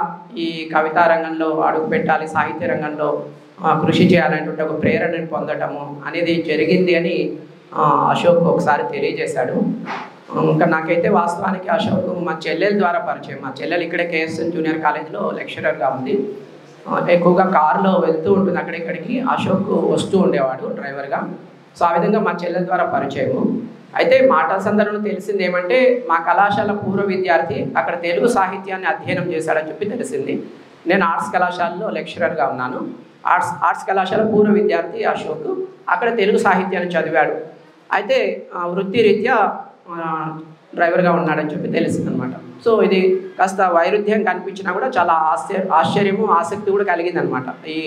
ఈ కవితా రంగంలో అడుగు పెట్టాలి, సాహిత్య రంగంలో కృషి చేయాలనేటువంటి ఒక ప్రేరణను పొందటము అనేది జరిగింది అని అశోక్ ఒకసారి తెలియజేశాడు. ఇంకా నాకైతే వాస్తవానికి అశోక్ మా చెల్లెల ద్వారా పరిచయం. మా చెల్లెలు ఇక్కడే కేఎస్ఎన్ జూనియర్ కాలేజ్లో లెక్చరర్గా ఉంది. ఎక్కువగా కారులో వెళ్తూ ఉంటుంది అక్కడిక్కడికి, అశోక్ వస్తూ ఉండేవాడు డ్రైవర్గా. సో ఆ విధంగా మా చెల్లెల ద్వారా పరిచయము. అయితే మాటల సందర్భంలో తెలిసింది ఏమంటే, మా కళాశాల పూర్వ విద్యార్థి అక్కడ తెలుగు సాహిత్యాన్ని అధ్యయనం చేశాడని చెప్పి తెలిసింది. నేను ఆర్ట్స్ కళాశాలలో లెక్చరర్గా ఉన్నాను. ఆర్ట్స్ కళాశాల పూర్వ విద్యార్థి అశోక్ అక్కడ తెలుగు సాహిత్యాన్ని చదివాడు. అయితే వృత్తిరీత్యా డ్రైవర్గా ఉన్నాడని చెప్పి తెలిసింది అనమాట. సో ఇది కాస్త వైరుధ్యం కనిపించినా కూడా చాలా ఆశ్చర్యము, ఆసక్తి కూడా కలిగిందనమాట. ఈ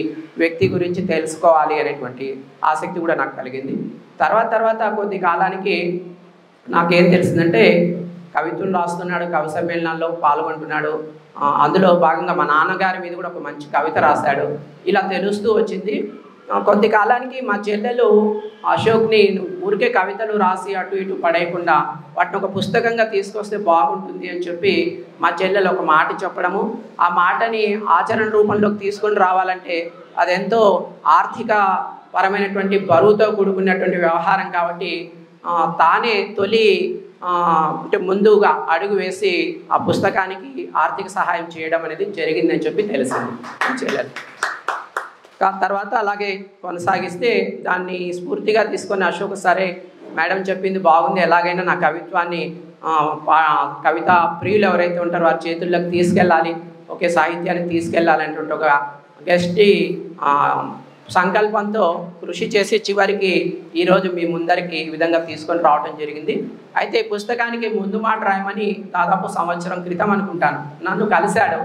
వ్యక్తి గురించి తెలుసుకోవాలి అనేటువంటి ఆసక్తి కూడా నాకు కలిగింది. తర్వాత కొద్ది కాలానికి నాకేం తెలిసిందంటే, కవిత్వం రాస్తున్నాడు, కవి సమ్మేళనాల్లో పాల్గొంటున్నాడు. అందులో భాగంగా మా నాన్నగారి మీద కూడా ఒక మంచి కవిత రాశాడు. ఇలా తెలుస్తూ వచ్చింది. కొద్ది కాలానికి మా చెల్లెలు అశోక్ని ఊరికే కవితలు రాసి అటు ఇటు పడేయకుండా వాటిని ఒక పుస్తకంగా తీసుకొస్తే బాగుంటుంది అని చెప్పి మా చెల్లెలు ఒక మాట చెప్పడము, ఆ మాటని ఆచరణ రూపంలోకి తీసుకొని రావాలంటే అదెంతో ఆర్థిక పరమైనటువంటి బరువుతో కూడుకున్నటువంటి వ్యవహారం కాబట్టి తానే తొలి అంటే ముందుగా అడుగు వేసి ఆ పుస్తకానికి ఆర్థిక సహాయం చేయడం అనేది జరిగిందని చెప్పి తెలిసింది చెల్లెలు. తర్వాత అలాగే కొనసాగిస్తే దాన్ని స్ఫూర్తిగా తీసుకొని అశోక్ సరే మేడం చెప్పింది బాగుంది, ఎలాగైనా నా కవిత్వాన్ని కవిత ప్రియులు ఎవరైతే ఉంటారో వారి చేతుల్లోకి తీసుకెళ్ళాలి, ఒకే సాహిత్యాన్ని తీసుకెళ్ళాలనేటువంటి ఒక గట్టి సంకల్పంతో కృషి చేసి చివరికి ఈరోజు మీ ముందరికి ఈ విధంగా తీసుకొని రావడం జరిగింది. అయితే ఈ పుస్తకానికి ముందు మాట రాయమని దాదాపు సంవత్సరం క్రితం అనుకుంటాను నన్ను కలిశాడు.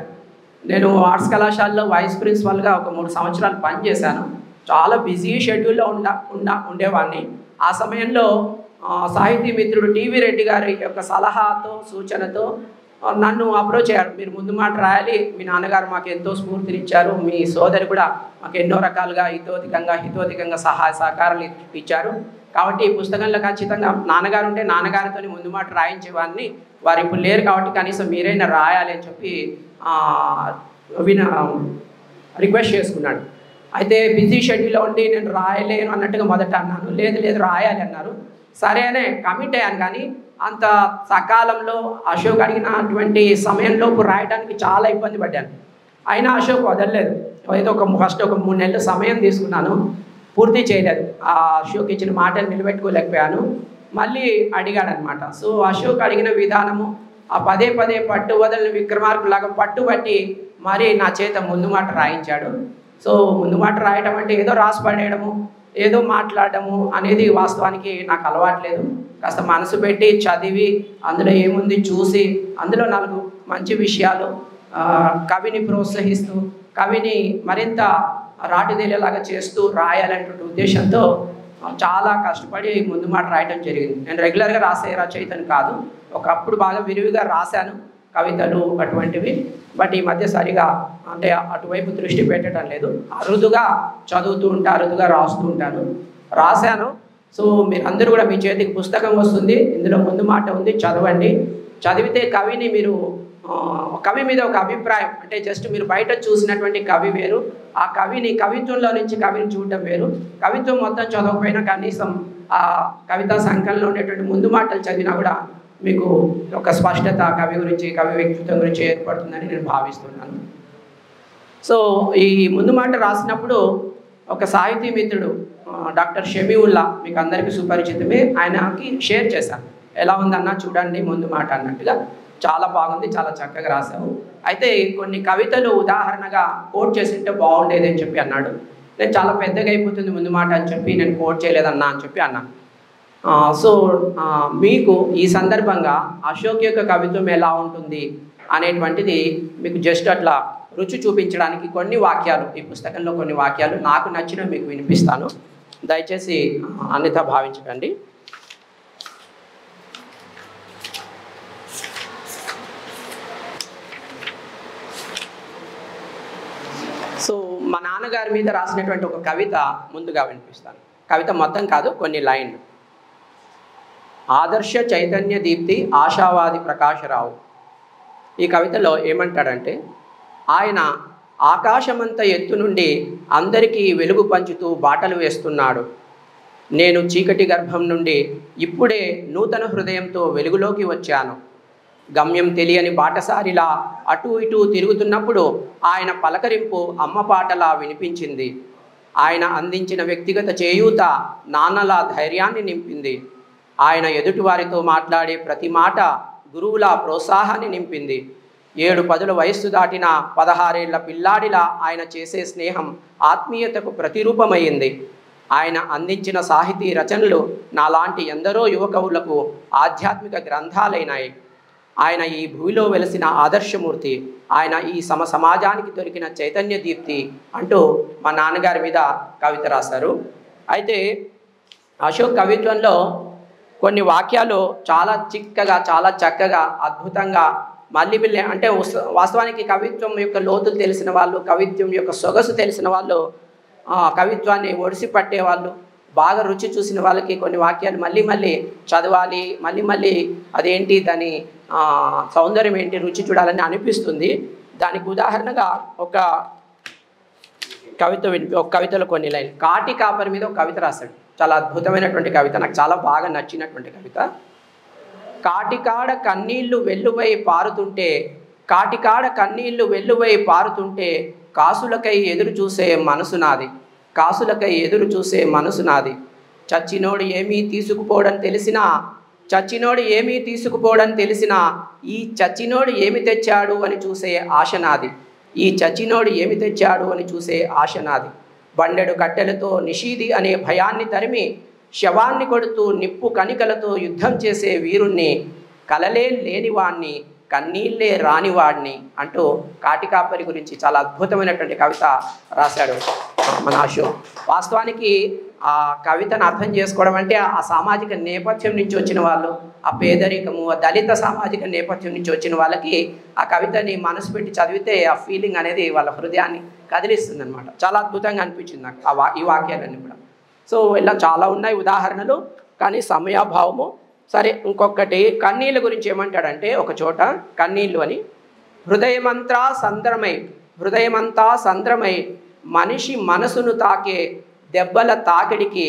నేను ఆర్ట్స్ కళాశాలలో వైస్ ప్రిన్సిపల్గా ఒక 3 సంవత్సరాలు పనిచేశాను. చాలా బిజీ షెడ్యూల్లో ఉండేవాడిని. ఆ సమయంలో సాహితీ మిత్రుడు టీవీ రెడ్డి గారి యొక్క సలహాతో సూచనతో నన్ను అప్రోచ్ అయ్యారు. మీరు ముందు మాట రాయాలి, మీ నాన్నగారు మాకు ఎంతో స్ఫూర్తినిచ్చారు, మీ సోదరి కూడా మాకు ఎన్నో రకాలుగా హితోధికంగా సహాయ సహకారాలు ఇచ్చారు, కాబట్టి ఈ పుస్తకంలో ఖచ్చితంగా నాన్నగారు ఉంటే నాన్నగారితో ముందు మాట రాయించేవాడిని, వారు ఇప్పుడు లేరు కాబట్టి కనీసం మీరైనా రాయాలి అని చెప్పి రిక్వెస్ట్ చేసుకున్నాడు. అయితే బిజీ షెడ్యూల్లో ఉండి నేను రాయలేను అన్నట్టుగా మొదట అన్నాను. లేదు రాయాలి అన్నారు. సరే అనే కమిట్ అయ్యాను. కానీ అంత సకాలంలో అశోక్ అడిగినటువంటి సమయంలోపు రాయడానికి చాలా ఇబ్బంది పడ్డాను. అయినా అశోక్ వదలలేదు. ఏదో ఫస్ట్ ఒక 3 నెలలు సమయం తీసుకున్నాను, పూర్తి చేయలేదు. ఆ అశోక్ ఇచ్చిన మాటను నిలబెట్టుకోలేకపోయాను. మళ్ళీ అడిగాడనమాట. సో అశోక్ అడిగిన విధానము ఆ పదే పట్టు వదలని విక్రమార్కులాగా పట్టుబట్టి మరి నా చేత ముందు మాట రాయించాడు. సో ముందు మాట రాయడం అంటే ఏదో రాసి పడేయడము, ఏదో మాట్లాడటము అనేది వాస్తవానికి నాకు అలవాట్లేదు. కాస్త మనసు పెట్టి చదివి అందులో ఏముంది చూసి అందులో 4 మంచి విషయాలు కవిని ప్రోత్సహిస్తూ కవిని మరింత రాటుదేలేలాగా చేస్తూ రాయాలనేటువంటి ఉద్దేశంతో చాలా కష్టపడి ముందు మాట రాయటం జరిగింది. నేను రెగ్యులర్గా రాసే రచయితను కాదు, ఒకప్పుడు బాగా విరివిగా రాశాను కవితలు అటువంటివి. బట్ ఈ మధ్య సరిగా అంటే అటువైపు దృష్టి పెట్టడం లేదు. అరుదుగా చదువుతూ ఉంటాను, అరుదుగా రాస్తూ ఉంటాను, రాశాను. సో మీరందరూ కూడా మీ చేతికి పుస్తకం వస్తుంది, ఇందులో ముందు మాట ఉంది, చదవండి. చదివితే కవిని మీరు కవి మీద ఒక అభిప్రాయం అంటే జస్ట్ మీరు బయట చూసినటువంటి కవి వేరు, ఆ కవిత్వంలో నుంచి కవిని చూడటం వేరు. కవిత్వం మొత్తం చదవకపోయినా కనీసం ఆ కవితా సంకలనంలో ఉండేటువంటి ముందు మాటలు చదివినా కూడా మీకు ఒక స్పష్టత కవి గురించి, కవి వ్యక్తిత్వం గురించి ఏర్పడుతుందని నేను భావిస్తున్నాను. సో ఈ ముందు మాట రాసినప్పుడు ఒక సాహితీ మిత్రుడు డాక్టర్ షమీవుల్లా, మీకు అందరికీ సుపరిచితమే, ఆయనకి షేర్ చేశాను. ఎలా ఉందన్నా చూడండి ముందు మాట అన్నట్టుగా. చాలా బాగుంది, చాలా చక్కగా రాశావు. అయితే కొన్ని కవితలు ఉదాహరణగా కోట్ చేసింటే బాగుండేది అని చెప్పి అన్నాడు. నేను చాలా పెద్దగా అయిపోతుంది ముందు మాట అని చెప్పి నేను కోట్ చేయలేదన్నా అని చెప్పి అన్నాను. సో మీకు ఈ సందర్భంగా అశోక్ యొక్క కవిత్వం ఎలా ఉంటుంది అనేటువంటిది మీకు జస్ట్ అట్లా రుచి చూపించడానికి కొన్ని వాక్యాలు, ఈ పుస్తకంలో కొన్ని వాక్యాలు నాకు నచ్చినవి మీకు వినిపిస్తాను. దయచేసి అన్యథా భావించకండి. సో మా నాన్నగారి మీద రాసినటువంటి ఒక కవిత ముందుగా వినిపిస్తాను. కవిత మొత్తం కాదు, కొన్ని లైన్లు. ఆదర్శ చైతన్య దీప్తి ఆశావాది ప్రకాశరావు. ఈ కవితలో ఏమంటాడంటే, ఆయన ఆకాశమంత ఎత్తు నుండి అందరికీ వెలుగు పంచుతూ బాటలు వేస్తున్నాడు. నేను చీకటి గర్భం నుండి ఇప్పుడే నూతన హృదయంతో వెలుగులోకి వచ్చాను. గమ్యం తెలియని బాటసారిలా అటు ఇటు తిరుగుతున్నప్పుడు ఆయన పలకరింపు అమ్మ పాటలా వినిపించింది. ఆయన అందించిన వ్యక్తిగత చేయూత నాన్నలా ధైర్యాన్ని నింపింది. ఆయన ఎదుటివారితో మాట్లాడే ప్రతి మాట గురువులా ప్రోత్సాహాన్ని నింపింది. 7-10 వయస్సు దాటిన 16 ఏళ్ల పిల్లాడిలా ఆయన చేసే స్నేహం ఆత్మీయతకు ప్రతిరూపమైంది. ఆయన అందించిన సాహితీ రచనలు నాలాంటి ఎందరో యువకవులకు ఆధ్యాత్మిక గ్రంథాలైనాయి. ఆయన ఈ భూమిలో వెలసిన ఆదర్శమూర్తి, ఆయన ఈ సమాజానికి దొరికిన చైతన్య దీప్తి అంటూ మా నాన్నగారి మీద కవిత రాశారు. అయితే అశోక్ కవిత్వంలో కొన్ని వాక్యాలు చాలా చిక్కగా, చాలా చక్కగా, అద్భుతంగా మళ్ళీ అంటే వాస్తవానికి కవిత్వం యొక్క లోతులు తెలిసిన వాళ్ళు, కవిత్వం యొక్క సొగసు తెలిసిన వాళ్ళు, కవిత్వాన్ని ఒడిసి పట్టేవాళ్ళు, బాగా రుచి చూసిన వాళ్ళకి కొన్ని వాక్యాలు మళ్ళీ మళ్ళీ చదవాలి, మళ్ళీ అదేంటి దాని సౌందర్యం ఏంటి, రుచి చూడాలని అనిపిస్తుంది. దానికి ఉదాహరణగా ఒక కవితలో కొన్ని లైన్. కాటి కాపరి మీద ఒక కవిత రాశాడు. చాలా అద్భుతమైనటువంటి కవిత, నాకు చాలా బాగా నచ్చినటువంటి కవిత. కాటికాడ కన్నీళ్లు వెల్లువై పారుతుంటే, కాటికాడ కన్నీళ్లు వెల్లువై పారుతుంటే కాసులకై ఎదురు చూసే మనసు నాది, కాసులకై ఎదురు చూసే మనసు నాది. చచ్చినోడు ఏమీ తీసుకుపోవడం తెలిసినా, చచ్చినోడు ఏమీ తీసుకుపోవడం తెలిసినా ఈ చచ్చినోడు ఏమి తెచ్చాడు అని చూసే ఆశ నాది, ఈ చచ్చినోడు ఏమి తెచ్చాడు అని చూసే ఆశ నాది. బండెడు కట్టెలతో నిషీది అనే భయాన్ని తరిమి శవాన్ని కొడుతూ నిప్పు కణికలతో యుద్ధం చేసే వీరుణ్ణి, కలలే లేనివాణ్ణి, కన్నీళ్ళే రానివాడిని అంటూ కాటికాపరి గురించి చాలా అద్భుతమైనటువంటి కవిత రాశాడు మన అశోక్. వాస్తవానికి ఆ కవితను అర్థం చేసుకోవడం అంటే ఆ సామాజిక నేపథ్యం నుంచి వచ్చిన వాళ్ళు, ఆ పేదరికము, ఆ దళిత సామాజిక నేపథ్యం నుంచి వచ్చిన వాళ్ళకి ఆ కవితని మనసు పెట్టి చదివితే ఆ ఫీలింగ్ అనేది వాళ్ళ హృదయాన్ని కదిలిస్తుంది అనమాట. చాలా అద్భుతంగా అనిపించింది నాకు ఈ వాక్యాలన్నీ కూడా. సో ఇలా చాలా ఉన్నాయి ఉదాహరణలు, కానీ సమయాభావము. సరే, ఇంకొకటి కన్నీళ్ళ గురించి ఏమంటాడంటే ఒక చోట కన్నీళ్ళు అని, హృదయమంతా సంద్రమై మనిషి మనసును తాకే దెబ్బల తాకిడికి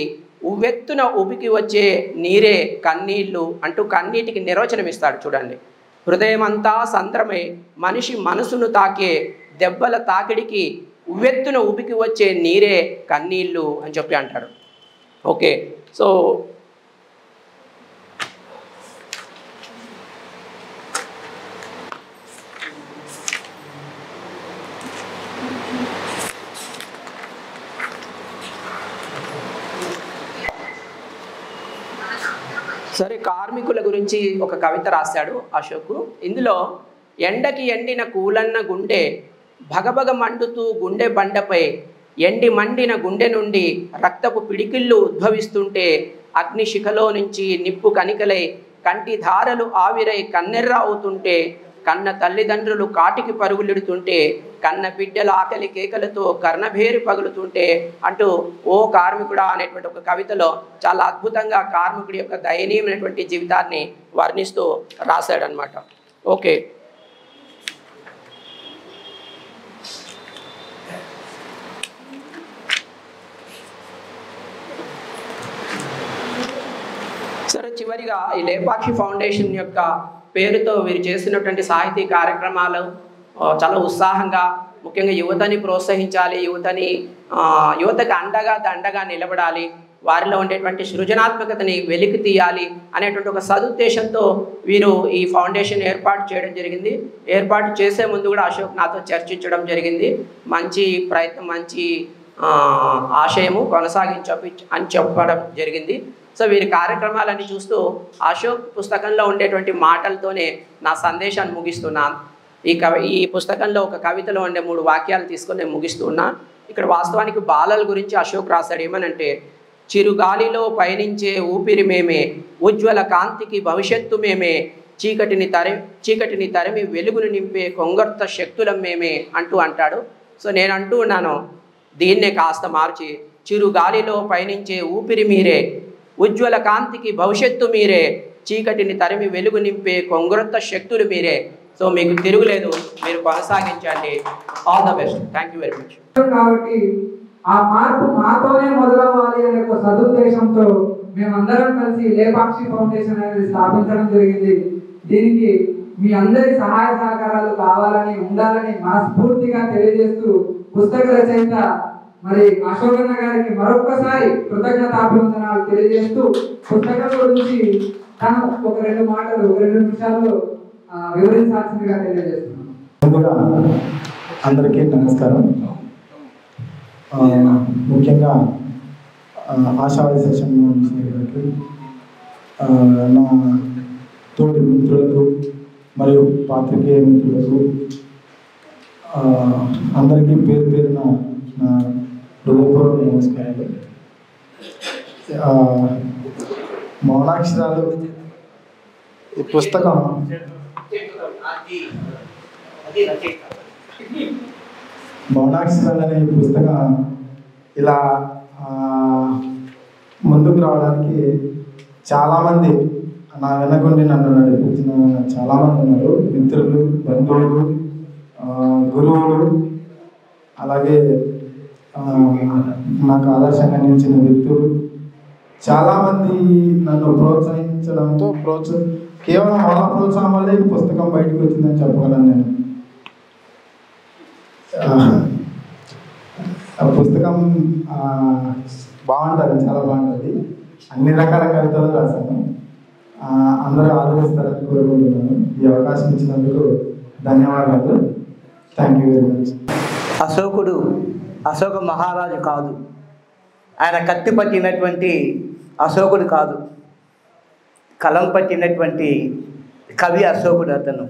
ఉవ్వెత్తున ఉబికి వచ్చే నీరే కన్నీళ్ళు అంటూ కన్నీటికి నిర్వచనం ఇస్తాడు. చూడండి, హృదయమంతా సంద్రమై మనిషి మనసును తాకే దెబ్బల తాకిడికి ఉవ్వెత్తున ఉబికి వచ్చే నీరే కన్నీళ్ళు అని చెప్పి అంటాడు. ఓకే, సో సరే, కార్మికుల గురించి ఒక కవిత రాశాడు అశోక్. ఇందులో ఎండకి ఎండిన కూలన్న గుండె భగభగ మండుతూ గుండె బండపై ఎండి మండిన గుండె నుండి రక్తపు పిడికిళ్ళు ఉద్భవిస్తుంటే అగ్నిశిఖలో నుంచి నిప్పు కణికలై కంటి ధారలు ఆవిరై కన్నెర్ర అవుతుంటే కన్న తల్లిదండ్రులు కాటికి పరుగులిడుతుంటే కన్న బిడ్డల ఆకలి కేకలతో కర్ణభేరి పగులుతుంటే అంటూ ఓ కార్మికుడా అనేటువంటి ఒక కవితలో చాలా అద్భుతంగా కార్మికుడి యొక్క దయనీయమైనటువంటి జీవితాన్ని వర్ణిస్తూ రాశాడనమాట. ఓకే, చివరిగా ఈ లేపాక్షి ఫౌండేషన్ యొక్క పేరుతో వీరు చేస్తున్నటువంటి సాహితీ కార్యక్రమాలు చాలా ఉత్సాహంగా, ముఖ్యంగా యువతని ప్రోత్సహించాలి, యువతకు అండగా దండగా నిలబడాలి, వారిలో ఉండేటువంటి సృజనాత్మకతని వెలికి తీయాలి అనేటువంటి ఒక సదుద్దేశంతో వీరు ఈ ఫౌండేషన్ ఏర్పాటు చేయడం జరిగింది. ఏర్పాటు చేసే ముందు కూడా అశోక్ నాతో చర్చించడం జరిగింది. మంచి ప్రయత్నం, మంచి ఆశయము అని చెప్పడం జరిగింది. సో వీరి కార్యక్రమాలన్నీ చూస్తూ అశోక్ పుస్తకంలో ఉండేటువంటి మాటలతోనే నా సందేశాన్ని ముగిస్తున్నాను. ఈ పుస్తకంలో ఒక కవితలో ఉండే 3 వాక్యాలు తీసుకొని నేను ముగిస్తున్నా. ఇక్కడ వాస్తవానికి బాలల గురించి అశోక్ రాశాడు. ఏమనంటే, చిరుగాలిలో పయనించే ఊపిరి మేమే, ఉజ్వల కాంతికి భవిష్యత్తు మేమే, చీకటిని తరిమి వెలుగును నింపే కొంగర్త శక్తులం మేమే అంటాడు. సో నేను అంటూ ఉన్నాను, దీన్నే కాస్త మార్చి, చిరుగాలిలో పయనించే ఊపిరి మీరే, ఉజ్వల కాంతికి భవిష్యత్తు మీరే, చీకటిని తరిమి వెలుగు నింపే కొంగరొత్త శక్తులు మీరే. సో మీకు తిరుగులేదు, మీరు కొనసాగించండి. All the best. Thank you very much. కాబట్టి ఆ మార్పు మాతోనే మొదలవ్వాలి అనే ఒక సదుద్దేశంతో మేమందరం కలిసి లేపాక్షి ఫౌండేషన్ అనేది స్థాపించడం జరిగింది. దీనికి మీ అందరి సహాయ సహకారాలు కావాలని, ఉండాలని మనస్ఫూర్తిగా తెలియజేస్తూ, పుస్తక రచయిత మరి అశోకన్న గారికి మరొక్కసారి కృతజ్ఞతాభివందనాలు తెలియజేస్తూ, పుస్తకం గురించి తను ఒక 2 నిమిషాల్లో వివరించాల్సిందిగా తెలియజేస్తున్నాను. అందరికీ నమస్కారం. ముఖ్యంగా ఆశావాది సెషన్ నా తోటి మిత్రులకు మరియు పాత్రికేయ మిత్రులకు అందరికీ పేరు పేరున నా హృదయపూర్వక నమస్కారాలు. మౌనాక్షరాలు ఈ పుస్తకం మౌనాక్షరాలు అనే పుస్తకం ఇలా ముందుకు రావడానికి చాలామంది నా వెనకుండి నన్ను నడిపించిన చాలామంది ఉన్నారు. మిత్రులు, బంధువులు, గురువులు, అలాగే నాకు ఆదర్శంగా నిలిచిన వ్యక్తులు చాలామంది నన్ను ప్రోత్సహించడంతో కేవలం వాళ్ళ ప్రోత్సాహం వల్లే ఈ పుస్తకం బయటకు వచ్చిందని చెప్పగలను నేను. ఆ పుస్తకం బాగుంటుంది, చాలా బాగుంటుంది. అన్ని రకాల కవితలు రాశాను. అందరూ ఆదరిస్తారని కోరుకుంటున్నాను. ఈ అవకాశం ఇచ్చినందుకు ధన్యవాదాలు. Thank you very much. Ashoka మహారాజు కాదు, ఆయన కత్తి పట్టినటువంటి అశోకుడు కాదు, కలం పట్టినటువంటి కవి అశోకుడు అతను.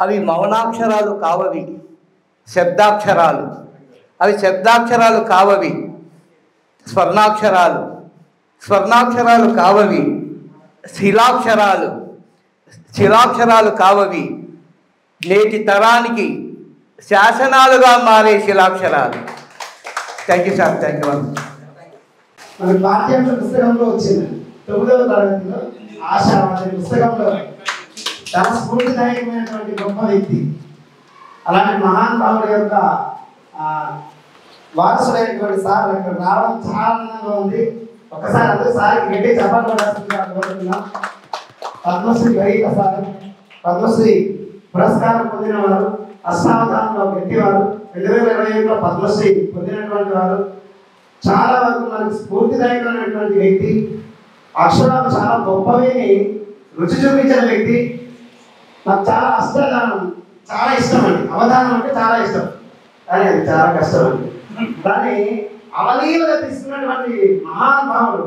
అవి మౌనాక్షరాలు కావవి, శబ్దాక్షరాలు. అవి శబ్దాక్షరాలు కావవి, స్వర్ణాక్షరాలు కావవి, శిలాక్షరాలు కావవి, నేటి తరానికి శాసనాలుగా మారే శిలాక్షరాలు. Thank you sir. Thank you. మన పాఠ్యాంశ పుస్తకంలో వచ్చింది 9వ తరగతిలో ఆశావాది పుస్తకంలో చాలా స్ఫూర్తిదాయకమైనటువంటి గొప్ప వ్యక్తి, అలాంటి మహానుభావుడి యొక్క వారసుడైనటువంటి సార్ ఇక్కడ రావడం చాలా ఆనందంగా ఉంది. ఒకసారి అందరూ సార్కి గట్టి చపాటు పడాల్సిందిగా. పద్మశ్రీ గ్రహీత సార్, పద్మశ్రీ పురస్కారం పొందిన వారు, అష్టావధానంలో గట్టివారు, 2021లో పద్మశ్రీ పొందినటువంటి వారు, చాలా వరకు మనకు స్ఫూర్తిదాయకమైనటువంటి వ్యక్తి, అక్షరాలు చాలా గొప్పవి రుచి చూపించిన వ్యక్తి. నాకు చాలా చాలా ఇష్టం అండి. అవధానం అంటే చాలా ఇష్టం, కానీ అది చాలా కష్టం అండి. దాన్ని అవలీలుగా తీసుకున్నటువంటి మహానుభావుడు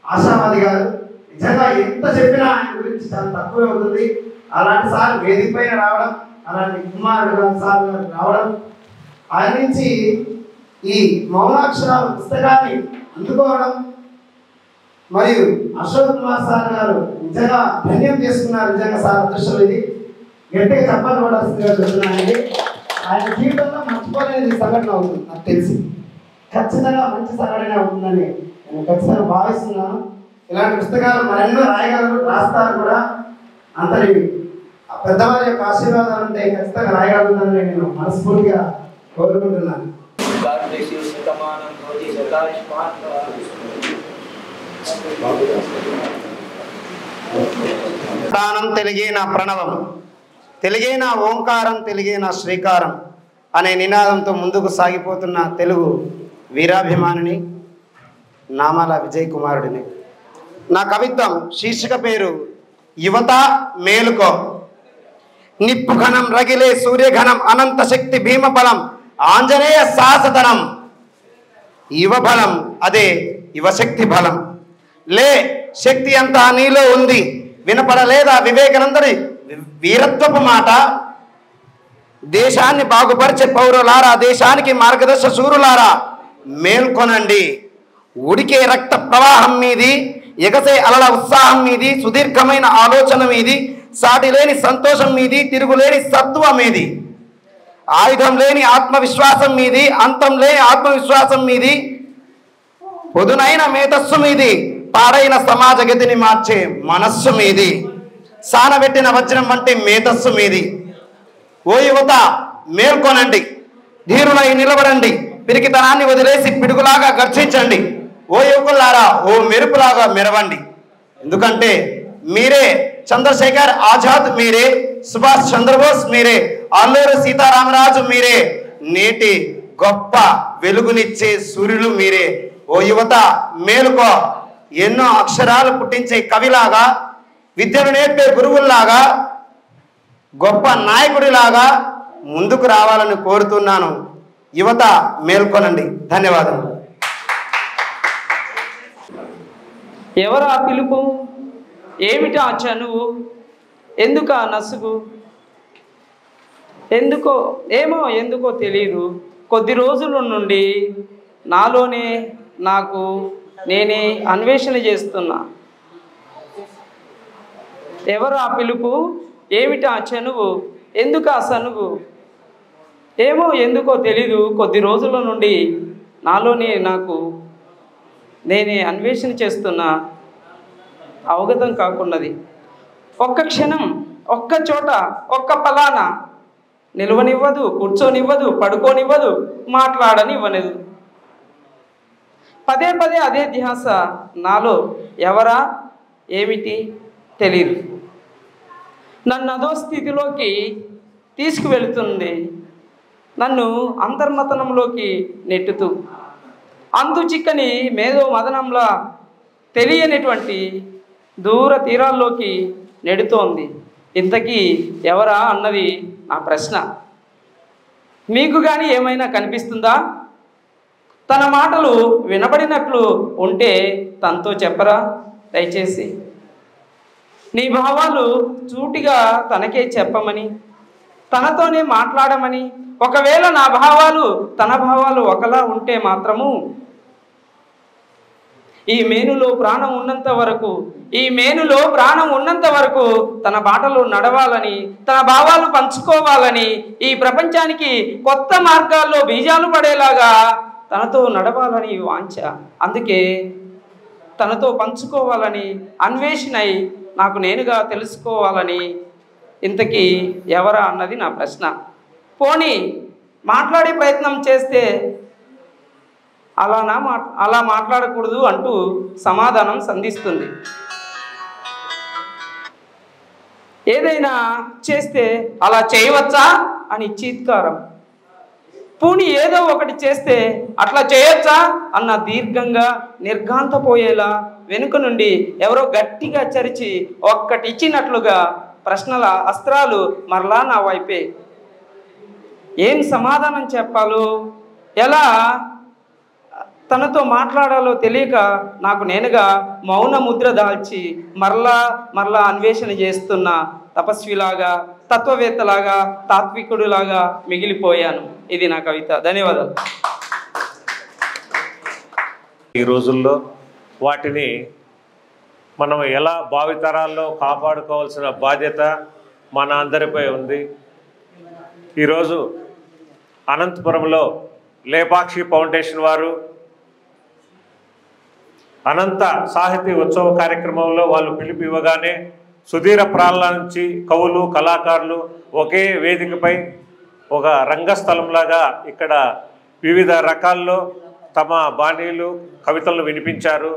ఆశావాది గారు. నిజంగా ఎంత చెప్పినా ఆయన గురించి చాలా తక్కువే ఉంటుంది. అలాంటి సార్ వేదిక పైన రావడం, అలాంటి కుమారుడు సార్ రావడం, ఆయన నుంచి ఈ మౌనాక్షరాల పుస్తకాన్ని అందుకోవడం, మరియు అశోక్ కుమార్ సార్ గారు నిజంగా ధన్యం చేసుకున్నారు. నిజంగా సార్ అదృష్టం ఇది. గట్టిగా చెప్పాలి పడాల్సిందిగా చెప్తున్నానండి. ఆయన జీవితంలో మర్చిపోలేని సంఘటన అవుతుంది నాకు తెలిసి. ఖచ్చితంగా మంచి సంఘటన అవుతుందని నేను ఖచ్చితంగా భావిస్తున్నాను. ఇలాంటి పుస్తకాలు మరెన్నో రాయగలరు, రాస్తారు కూడా. అంతటి పెద్దవారి యొక్క ఆశీర్వాదాలు ఉంటే ఖచ్చితంగా రాయగలుగుతానని నేను మనస్ఫూర్తిగా కోరుకుంటున్నాను. ప్రాణం తెలుగే నా ప్రణవం, తెలుగే నా ఓంకారం, తెలుగే నా శ్రీకారం అనే నినాదంతో ముందుకు సాగిపోతున్న తెలుగు వీరాభిమానిని, నామాల విజయ్ కుమారుడిని. నా కవిత్వం శీర్షిక పేరు యువత మేలుకో. నిప్పు ఘనం రగిలే సూర్యఘనం, అనంత శక్తి భీమబలం, ఆంజనేయ సాహసధనం, యువబలం అదే యువశక్తి బలం. లే శక్తి అంతా నీలో ఉంది, వినపడలేదా వివేకానందుడి వీరత్వపు మాట? దేశాన్ని బాగుపరిచే పౌరులారా, దేశానికి మార్గదర్శ సూరులారా, మేల్కొనండి. ఉడికే రక్త ప్రవాహం మీది, ఎగసే అలల ఉత్సాహం మీది, సుదీర్ఘమైన ఆలోచన మీది, సాటి లేని సంతోషం మీది, తిరుగులేని సత్వ మీది, ఆయుధం లేని ఆత్మవిశ్వాసం మీది, అంతం లేని ఆత్మవిశ్వాసం మీది, పొదునైన మేధస్సు మీది, పాడైన సమాజ గతిని మార్చే మనస్సు మీది, సానబెట్టిన వజ్రం వంటి మేధస్సు మీది. ఓ యువత మేల్కొనండి, ధీరులై నిలబడండి, పిరికితనాన్ని వదిలేసి పిడుగులాగా గర్జించండి. ఓ యువకులారా ఓ మెరుపులాగా మెరవండి. ఎందుకంటే మీరే చంద్రశేఖర్ ఆజాద్, మీరే సుభాష్ చంద్రబోస్, మీరే అల్లూరి సీతారామరాజు, మీరే నేటి గొప్ప వెలుగునిచ్చే సూర్యులు మీరే. ఓ యువత మేలుకో. ఎన్నో అక్షరాలు పుట్టించే కవిలాగా, విద్యను నేర్పే గురువుల్లాగా, గొప్ప నాయకుడిలాగా ముందుకు రావాలని కోరుతున్నాను. యువత మేల్కొనండి. ధన్యవాదాలు. ఎవరా పిలుపు, ఏమిటా చనువు, ఎందుకా నసుగు, ఎందుకో తెలియదు. కొద్ది రోజుల నుండి నాలోనే నాకు నేనే అన్వేషణ చేస్తున్నా. ఎవరు ఆ పిలుపు, ఏమిటా చనువు, ఎందుకా సనుగు, ఎందుకో తెలీదు. కొద్ది రోజుల నుండి నాలోనే నాకు నేనే అన్వేషణ చేస్తున్నా, అవగతం కాకున్నది. ఒక్క క్షణం, ఒక్క చోట, ఒక్క పలానా నిలవనివ్వదు, కూర్చోనివ్వదు, పడుకోనివ్వదు, మాట్లాడనివ్వలేదు. పదే పదే అదే ధ్యాస నాలో. ఎవరా ఏమిటి తెలీదు. నన్ను అదో స్థితిలోకి తీసుకువెళుతుంది, నన్ను అంతర్మతనంలోకి నెట్టుతూ అంతు చిక్కని మేధో మదనంలా తెలియనటువంటి దూర తీరాల్లోకి నెడుతోంది. ఇంతకీ ఎవరా అన్నది నా ప్రశ్న. మీకు కానీ ఏమైనా కనిపిస్తుందా? తన మాటలు వినబడినట్లు ఉంటే తనతో చెప్పరా దయచేసి. నీ భావాలు సూటిగా తనకే చెప్పమని, తనతోనే మాట్లాడమని. ఒకవేళ నా భావాలు తన భావాలు ఒకలా ఉంటే మాత్రము ఈ మేనులో ప్రాణం ఉన్నంత వరకు తన బాటలో నడవాలని, తన భావాలు పంచుకోవాలని, ఈ ప్రపంచానికి కొత్త మార్గాల్లో బీజాలు పడేలాగా తనతో నడవాలని వాంఛ. అందుకే తనతో పంచుకోవాలని, అన్వేషణై నాకు నేనుగా తెలుసుకోవాలని. ఇంతకీ ఎవరా అన్నది నా ప్రశ్న. పోనీ మాట్లాడే ప్రయత్నం చేస్తే అలా మాట్లాడకూడదు అంటూ సమాధానం సంధిస్తుంది. ఏదైనా చేస్తే అలా చేయవచ్చా అని చీత్కారం. పోనీ ఏదో ఒకటి చేస్తే అట్లా చేయొచ్చా అన్న దీర్ఘంగా నిర్ఘాంతపోయేలా వెనుక నుండి ఎవరో గట్టిగా చరిచి ఒక్కటి ఇచ్చినట్లుగా ప్రశ్నల అస్త్రాలు మరలా నా వైపే. ఏం సమాధానం చెప్పాలో, ఎలా తనతో మాట్లాడాలో తెలియక నాకు నేనుగా మౌన ముద్ర దాల్చి మరలా అన్వేషణ చేస్తున్న తపస్విలాగా, తత్వవేత్తలాగా, తాత్వికుడిలాగా మిగిలిపోయాను. ఇది నా కవిత. ధన్యవాదాలు. ఈ రోజుల్లో వాటిని మనం ఎలా భావితరాల్లో కాపాడుకోవాల్సిన బాధ్యత మన అందరిపై ఉంది. ఈరోజు అనంతపురంలో లేపాక్షి ఫౌండేషన్ వారు అనంత సాహితీ ఉత్సవ కార్యక్రమంలో వాళ్ళు పిలుపు ఇవ్వగానే సుదీర ప్రాంతాల నుంచి కవులు, కళాకారులు ఒకే వేదికపై ఒక రంగస్థలంలాగా ఇక్కడ వివిధ రకాల్లో తమ బాణీలు, కవితలను వినిపించారు.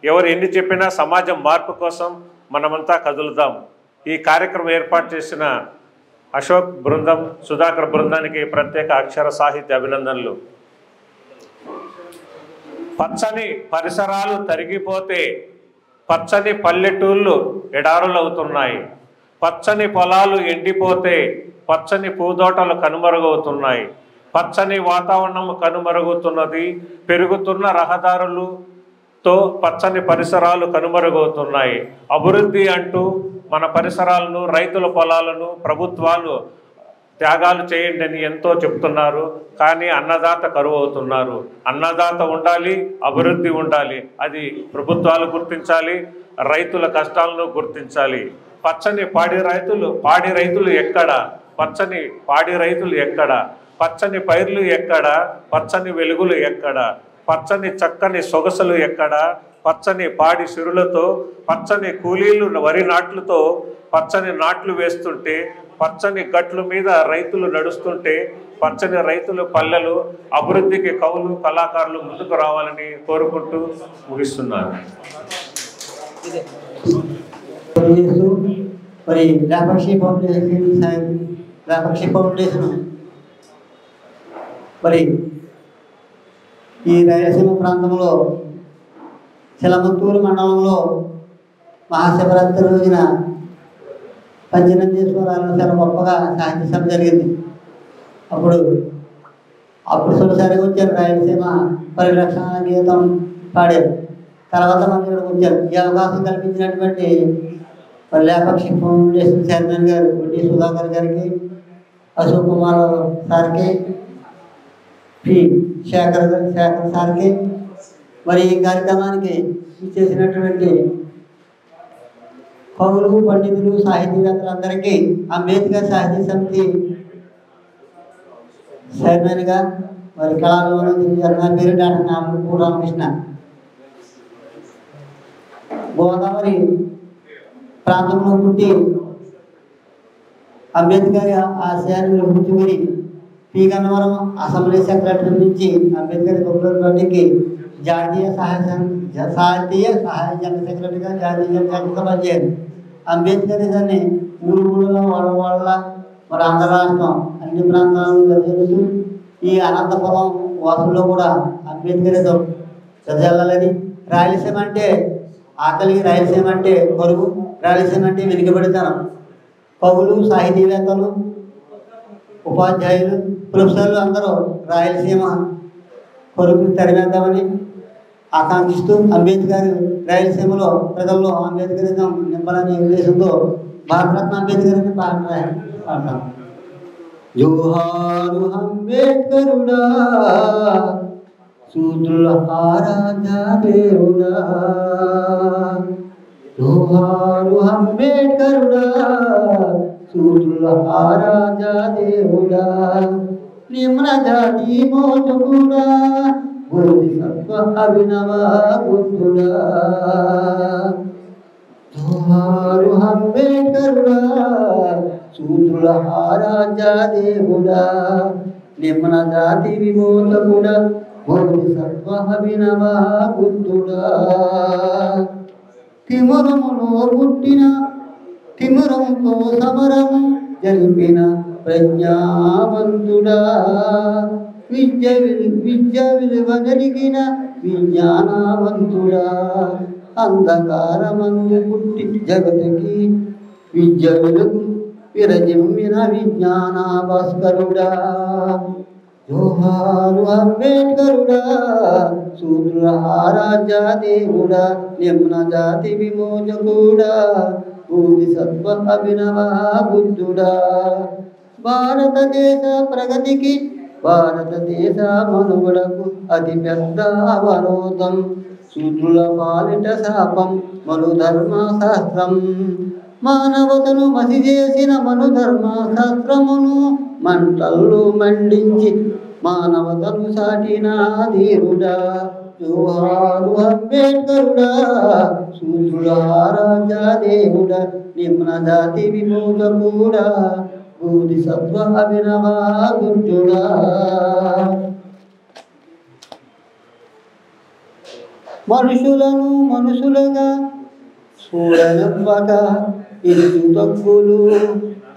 ఎవరు ఎన్ని చెప్పినా సమాజం మార్పు కోసం మనమంతా కదులుదాం. ఈ కార్యక్రమం ఏర్పాటు చేసిన అశోక్ బృందం, సుధాకర్ బృందానికి ప్రత్యేక అక్షర సాహిత్య అభినందనలు. పచ్చని పరిసరాలు తరిగిపోతే పచ్చని పల్లెటూళ్ళు ఎడారులవుతున్నాయి. పచ్చని పొలాలు ఎండిపోతే పచ్చని పూదోటలు కనుమరుగవుతున్నాయి. పచ్చని వాతావరణం కనుమరుగుతున్నది. పెరుగుతున్న రహదారులతో పచ్చని పరిసరాలు కనుమరుగవుతున్నాయి. అభివృద్ధి అంటూ మన పరిసరాలను, రైతుల పొలాలను ప్రభుత్వాలు త్యాగాలు చేయండి అని ఎంతో చెప్తున్నారు. కానీ అన్నదాత కరువు అవుతున్నారు. అన్నదాత ఉండాలి, అభివృద్ధి ఉండాలి. అది ప్రభుత్వాలు గుర్తించాలి, రైతుల కష్టాలను గుర్తించాలి. పచ్చని పాడి రైతులు ఎక్కడ? పచ్చని పాడి రైతులు ఎక్కడ? పచ్చని పైర్లు ఎక్కడ? పచ్చని వెలుగులు ఎక్కడ? పచ్చని చక్కని సొగసులు ఎక్కడ? పచ్చని పాడి సిరులతో, పచ్చని కూలీలు వరి నాట్లతో పచ్చని నాట్లు వేస్తుంటే, పచ్చని గట్ల మీద రైతులు నడుస్తుంటే, పచ్చని రైతుల పల్లెలు అభివృద్ధికి కవులు, కళాకారులు ముందుకు రావాలని కోరుకుంటూ ముగిస్తున్నాను. మరి లేపాక్షి ఫౌండేషన్ మరి ఈ రాయలసీమ ప్రాంతంలో చిలమత్తూరు మండలంలో మహాశివరాత్రి రోజున పంచనందీశ్వరాలను చాలా గొప్పగా సాహిత్య సభ జరిగింది. అప్పుడు తొలిసారిగా వచ్చారు, రాయలసీమ పరిరక్షణ గీతం పాడారు. తర్వాత మన ఇక్కడికి వచ్చారు. ఈ అవకాశం కల్పించినటువంటి మరి లేపాక్షి ఫౌండేషన్ చైర్మన్ గారు డి సుధాకర్ గారికి, అశోక్ కుమార్ సార్కి, పి శేఖర్ సార్కి, మరి ఈ కార్యక్రమానికి చేసినటువంటి కవులు, పండితులు, సాహితీవేత్తలందరికీ అంబేద్కర్ సాహితీ సమితి చైర్మన్గా మరి కళాభవనం పేరు డాక్టర్ నామపూర్ రామకృష్ణ. గోదావరి ప్రాంతంలో పుట్టి అంబేద్కర్ ఆశయాన్ని గుర్తుకొని పి గన్నవరం అసెంబ్లీ సెక్రటరీ నుంచి అంబేద్కర్ కమ్యూనిస్ట్ పార్టీకి జాతీయ సహాయ జనరల్ సెక్రటరీగా జాతీయ సెక్రటరీగా పనిచేయాలి. అంబేద్కర్ దాన్ని ఊళ్ళో వాళ్ళ మరి ఆంధ్ర రాష్ట్రం అన్ని ప్రాంతాలను జరుగుతూ ఈ అనంతపురం వాసుల్లో కూడా అంబేద్కరిజం చదవాలని, రాయలసీమ అంటే ఆకలికి, రాయలసీమ అంటే కరువు, రాయలసీమ అంటే వెనుకబడితనం. కవులు, సాహితీవేత్తలు, ఉపాధ్యాయులు, ప్రొఫెసర్లు అందరూ రాయలసీమ కరువుని తరిమేద్దామని ఆకాంక్షిస్తూ అంబేద్కర్ రాయలసీమలో ప్రజల్లో అంబేద్కరిజం నింపాలనే ఉద్దేశంతో భారతరత్న అంబేద్కర్ని పాడతాం. జోహారు అంబేద్కరుడా, సూత్రుల ఆరాధ్య దేవుడా, జోహారు అంబేద్కరుడా, సూత్రుల ఆరాధ్య దేవుడా, నిమ్న జాతి మోచకుడా, బోధిసత్వ అభినవ బుద్ధుడా, జోహారు అంబేద్కరుడా, సూత్రుల ఆరాధ్య దేవుడా, నిమ్న జాతి విమోచకుడా, బోధిసత్వ అభినవ బుద్ధుడా. తిమురములో పుట్టిన, తిమురంతో సమరము జరిపిన ప్రజ్ఞావంతుడా, విద్య విలువ కలిగిన విజ్ఞానవంతుడా, అంధకారమందు పుట్టి జగతికి విద్య వెలుగు విరజిమ్మిన విజ్ఞాన భాస్కరుడా, జోహారు అంబేద్కరుడా, సూత్రుల ఆరాధ్య దేవుడా, నిమ్న జాతి విమోచకుడా, బోధిసత్వ అభినవ బుద్ధుడా. భారతదేశ ప్రగతికి, భారతదేశ మనుగడకు అతి పెద్ద అవరోధం శూద్రుల పాలిట శాపం మనుధర్మ శాస్త్రం. మానవతను మసి చేసిన మనుధర్మ శాస్త్రమును మంటల్లో మండించి మానవతను సాటిన ధీరుడా, జోహారు అంబేద్కరుడా, శూద్రుల ఆరాధ్య దేవుడా, నిమ్న జాతి విమోచకుడా, బోధిసత్వ అభినవ బుద్ధుడా. మనుషులను మనుషులుగా చూడనివ్వక ఇల్లు తగ్గులు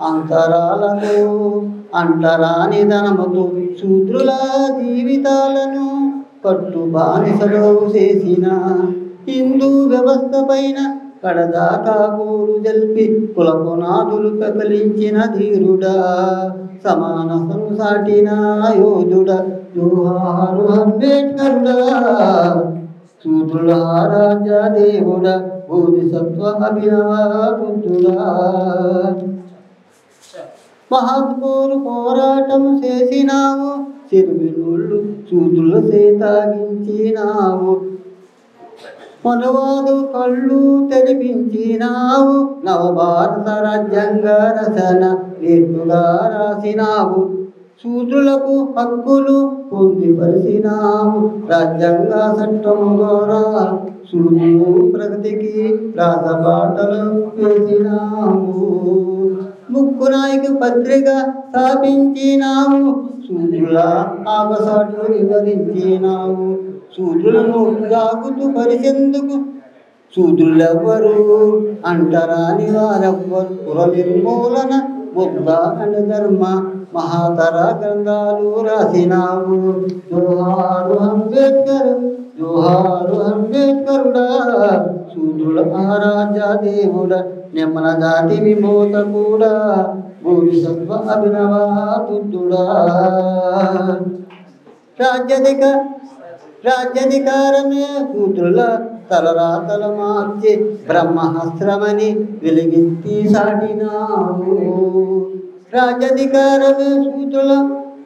అంతరాలను అంటరాని ధనముతో శూద్రుల జీవితాలను పట్టు బానిసలో చేసిన హిందూ వ్యవస్థ పైన కడదాకా కూడు జల్పి కులపునాదులు కకలించిన ధీరుడా సమాన సంసాటిన యోధుడా జోహారు అంబేద్కరుడా శూద్రుల రాజా దేవుడా బోధిసత్వ అభినవ బుద్ధుడా మహాత్ములు పోరాటం చేసినావు చెరువినుళ్ళు శూద్రుల సేతాగించినావు మనువాదు కళ్ళు తెరిపించినావు నవభారత రాజ్యాంగ రచన నేర్పుగా రాసినావు శూద్రులకు హక్కులు పొందిపరిచినావు రాజ్యాంగ చట్టము ద్వారా శూద్రులు ప్రగతికి రాజబాటలు వేసినావు ముక్కు నాయకు పత్రిక స్థాపించినావు శూద్రుల ఆగసాట్లు వివరించినావు శూద్రులను జాగుతూ పరిచెందుకు శూద్రులెవ్వరు అంటరాని వారెవ్వరు కుల నిర్మూలన బుద్ధ అండ్ ధర్మ మహాతర గ్రంథాలు రాసినావు జోహారు అంబేద్కర్ జోహారు అంబేద్కరుడా శూద్రుల రాజా దేవుడా నిమ్మన జాతి విమోత కూడా బోధిసత్వ అభినవ బుద్ధుడా రాజ్యాధికారమే శూద్రుల తలరాతల మార్చి బ్రహ్మహస్త్రమని వెలిగెత్తి సాటినావు రాజ్యాధికారమే శూద్రుల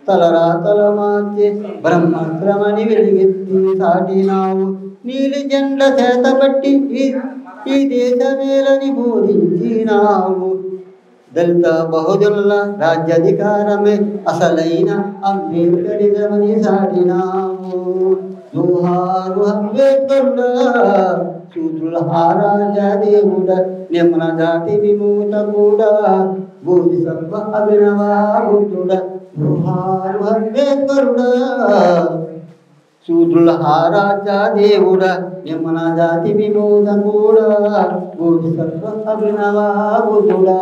తలరాతల మార్చి బ్రహ్మాస్త్రమని వెలిగెత్తి సాటినావు నీలి జెండ చేతబట్టి ఈ దేశమేలని బోధించినావు దళిత బహుజనుల రాజ్యాధికారమే అసలైన అంబేద్కరిజమని సాటినావు జోహారు అంబేద్కరుడా శూద్రుల రాజా దేవుడా నిమ్న జాతి విమూత కూడా బోధిసత్వ అభినవ బుద్ధుడా జోహారు అంబేద్కరుడా శూద్రుల రాజా దేవుడా నిమ్మన జాతి విమోద కూడా బోధిసత్వ అభినవ బుద్ధుడా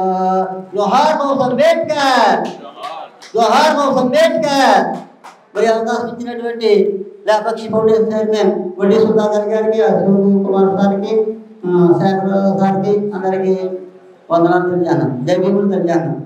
జోహార్ మౌస్ అంబేద్కర్ జోహార్ మౌస్ అంబేద్కర్ మరి అవకాశం ఇచ్చినటువంటి లేపక్షి ఫౌండేషన్ చైర్మన్ వడ్డీ సుధాకర్ గారికి అశోక్ కుమార్ సార్కి శేఖర్ సార్కి అందరికీ వందనాలు తెలియజేస్తున్నాను జై భీములు తెలియజేస్తున్నాను